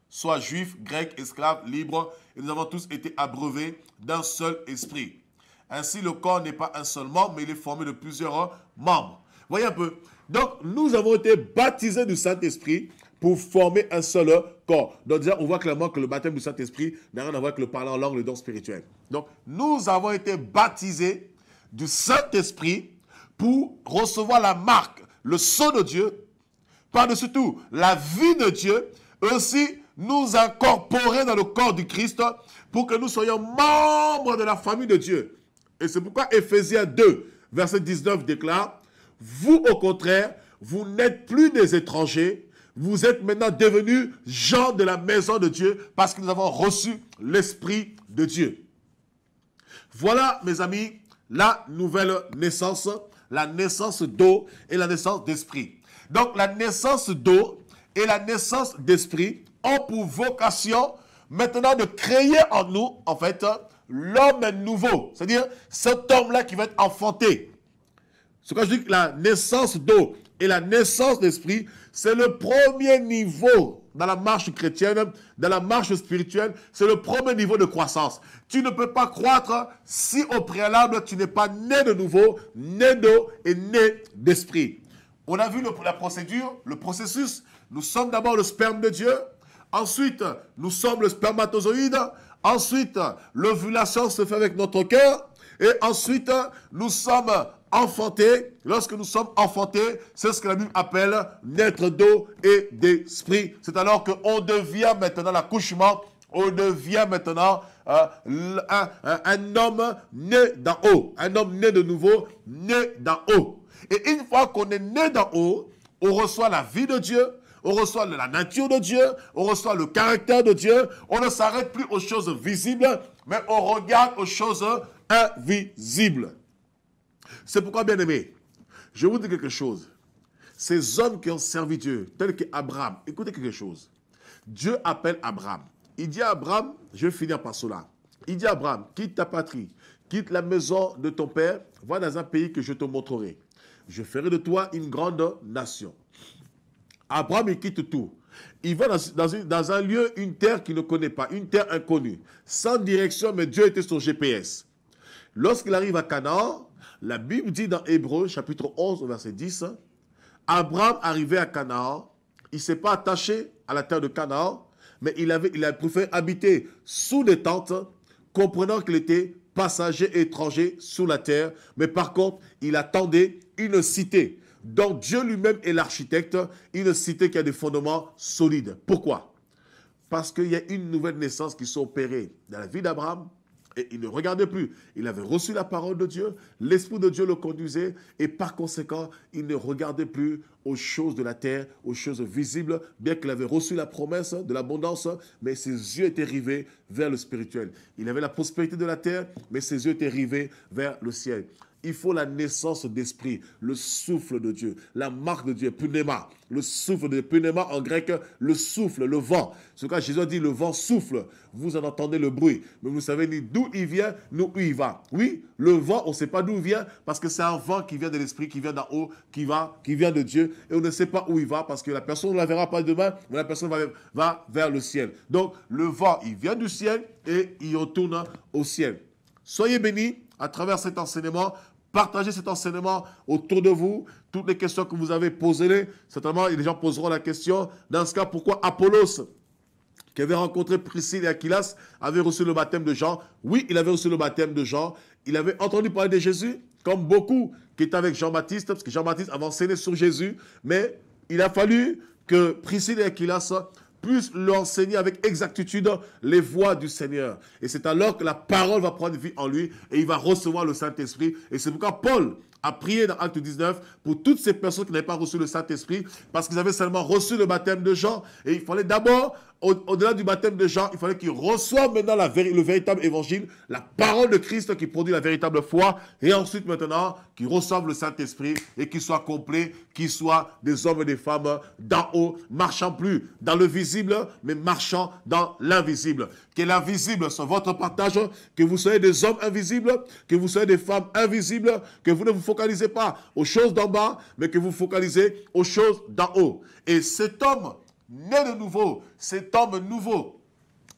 Soit juifs, grecs, esclaves, libres, et nous avons tous été abreuvés d'un seul esprit. Ainsi, le corps n'est pas un seul membre, mais il est formé de plusieurs membres. Voyez un peu. Donc, nous avons été baptisés du Saint-Esprit pour former un seul corps. Donc, déjà, on voit clairement que le baptême du Saint-Esprit n'a rien à voir avec le parler en langue, le don spirituel. Donc, nous avons été baptisés du Saint-Esprit pour recevoir la marque, le sceau de Dieu, par-dessus tout, la vie de Dieu, aussi nous incorporer dans le corps du Christ pour que nous soyons membres de la famille de Dieu. Et c'est pourquoi Éphésiens 2, verset 19 déclare, « Vous, au contraire, vous n'êtes plus des étrangers, vous êtes maintenant devenus gens de la maison de Dieu parce que nous avons reçu l'Esprit de Dieu. » Voilà, mes amis, la nouvelle naissance, la naissance d'eau et la naissance d'esprit. Donc, la naissance d'eau et la naissance d'esprit ont pour vocation maintenant de créer en nous, en fait, l'homme nouveau. C'est-à-dire, cet homme-là qui va être enfanté. Ce que je dis que la naissance d'eau et la naissance d'esprit, c'est le premier niveau dans la marche chrétienne, dans la marche spirituelle, c'est le premier niveau de croissance. Tu ne peux pas croître si au préalable, tu n'es pas né de nouveau, né d'eau et né d'esprit. On a vu la procédure, le processus. Nous sommes d'abord le sperme de Dieu. Ensuite, nous sommes le spermatozoïde. Ensuite, l'ovulation se fait avec notre cœur. Et ensuite, nous sommes enfantés. Lorsque nous sommes enfantés, c'est ce que la Bible appelle naître d'eau et d'esprit. C'est alors qu'on devient maintenant l'accouchement, on devient maintenant un homme né d'en haut, un homme né de nouveau, né d'en haut. Et une fois qu'on est né d'en haut, on reçoit la vie de Dieu, on reçoit la nature de Dieu, on reçoit le caractère de Dieu. On ne s'arrête plus aux choses visibles, mais on regarde aux choses invisibles. C'est pourquoi, bien aimé, je vous dis quelque chose. Ces hommes qui ont servi Dieu, tels qu'Abraham, écoutez quelque chose. Dieu appelle Abraham. Il dit à Abraham, je vais finir par cela. Il dit à Abraham, quitte ta patrie, quitte la maison de ton père, va dans un pays que je te montrerai. Je ferai de toi une grande nation. Abraham, il quitte tout. Il va dans un lieu, une terre qu'il ne connaît pas, une terre inconnue, sans direction, mais Dieu était son GPS. Lorsqu'il arrive à Canaan, la Bible dit dans Hébreux, chapitre 11, verset 10, Abraham arrivait à Canaan, il ne s'est pas attaché à la terre de Canaan, mais il a préféré habiter sous des tentes, comprenant qu'il était passager et étranger sur la terre, mais par contre, il attendait une cité dont Dieu lui-même est l'architecte, une cité qui a des fondements solides. Pourquoi? parce qu'il y a une nouvelle naissance qui s'est opérée dans la vie d'Abraham. Et il ne regardait plus. Il avait reçu la parole de Dieu, l'Esprit de Dieu le conduisait, et par conséquent, il ne regardait plus aux choses de la terre, aux choses visibles, bien qu'il avait reçu la promesse de l'abondance, mais ses yeux étaient rivés vers le spirituel. Il avait la prospérité de la terre, mais ses yeux étaient rivés vers le ciel. Il faut la naissance d'esprit, le souffle de Dieu, la marque de Dieu, pneuma, le souffle de pneuma en grec, le souffle, le vent. Ce que Jésus a dit, le vent souffle, vous en entendez le bruit, mais vous savez ni d'où il vient, ni où il va. Oui, le vent, on ne sait pas d'où il vient, parce que c'est un vent qui vient de l'esprit, qui vient d'en haut, qui vient de Dieu, et on ne sait pas où il va, parce que la personne ne la verra pas demain, mais la personne va vers le ciel. Donc, le vent, il vient du ciel, et il retourne au ciel. Soyez bénis à travers cet enseignement. Partagez cet enseignement autour de vous. Toutes les questions que vous avez, posez-les. Certainement, les gens poseront la question. Dans ce cas, pourquoi Apollos, qui avait rencontré Priscille et Aquilas, avait reçu le baptême de Jean? Oui, il avait reçu le baptême de Jean. Il avait entendu parler de Jésus, comme beaucoup qui étaient avec Jean-Baptiste, parce que Jean-Baptiste avait enseigné sur Jésus. Mais il a fallu que Priscille et Aquilas puisse leur enseigner avec exactitude les voies du Seigneur. Et c'est alors que la parole va prendre vie en lui et il va recevoir le Saint-Esprit. Et c'est pourquoi Paul a prié dans Acte 19 pour toutes ces personnes qui n'avaient pas reçu le Saint-Esprit, parce qu'ils avaient seulement reçu le baptême de Jean. Et il fallait d'abord, au-delà du baptême de Jean, il fallait qu'ils reçoivent maintenant le véritable évangile, la parole de Christ qui produit la véritable foi, et ensuite maintenant qu'ils reçoivent le Saint-Esprit et qu'ils soient complets, qu'ils soient des hommes et des femmes d'en haut, marchant plus dans le visible, mais marchant dans l'invisible. Que l'invisible soit votre partage, que vous soyez des hommes invisibles, que vous soyez des femmes invisibles, que vous ne vous focalisez pas aux choses d'en bas, mais que vous vous focalisez aux choses d'en haut. Et cet homme né de nouveau, cet homme nouveau,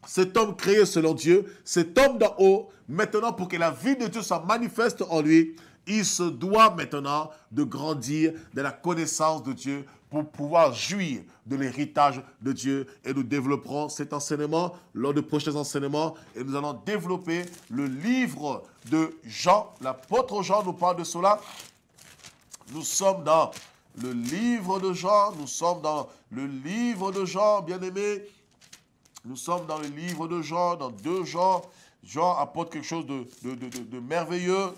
cet homme créé selon Dieu, cet homme d'en haut, maintenant pour que la vie de Dieu soit manifeste en lui, il se doit maintenant de grandir dans la connaissance de Dieu pour pouvoir jouir de l'héritage de Dieu. Et nous développerons cet enseignement lors de prochains enseignements. Et nous allons développer le livre de Jean. L'apôtre Jean nous parle de cela. Nous sommes dans le livre de Jean. Nous sommes dans le livre de Jean, bien-aimés. Nous sommes dans le livre de Jean, dans 2 Jean. Jean apporte quelque chose de merveilleux.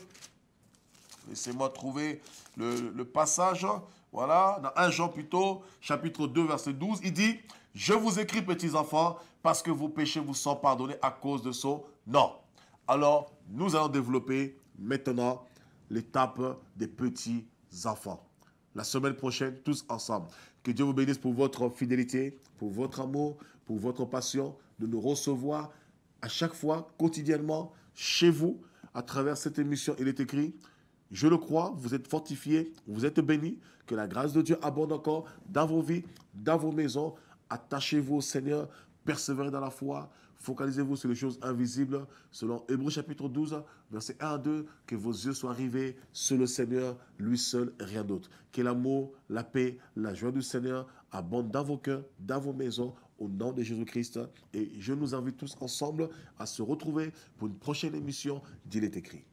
Laissez-moi trouver le passage. Voilà, dans 1 Jean plutôt, chapitre 2, verset 12, il dit « Je vous écris, petits enfants, parce que vos péchés vous sont pardonnés à cause de son nom. » Alors, nous allons développer maintenant l'étape des petits enfants. La semaine prochaine, tous ensemble. Que Dieu vous bénisse pour votre fidélité, pour votre amour, pour votre passion, de nous recevoir à chaque fois, quotidiennement, chez vous, à travers cette émission. Il est écrit, je le crois, vous êtes fortifiés, vous êtes bénis, que la grâce de Dieu abonde encore dans vos vies, dans vos maisons. Attachez-vous au Seigneur, persévérez dans la foi, focalisez-vous sur les choses invisibles, selon Hébreux chapitre 12, versets 1 à 2, que vos yeux soient rivés sur le Seigneur, lui seul, rien d'autre. Que l'amour, la paix, la joie du Seigneur abondent dans vos cœurs, dans vos maisons, au nom de Jésus-Christ. Et je nous invite tous ensemble à se retrouver pour une prochaine émission d'Il est écrit.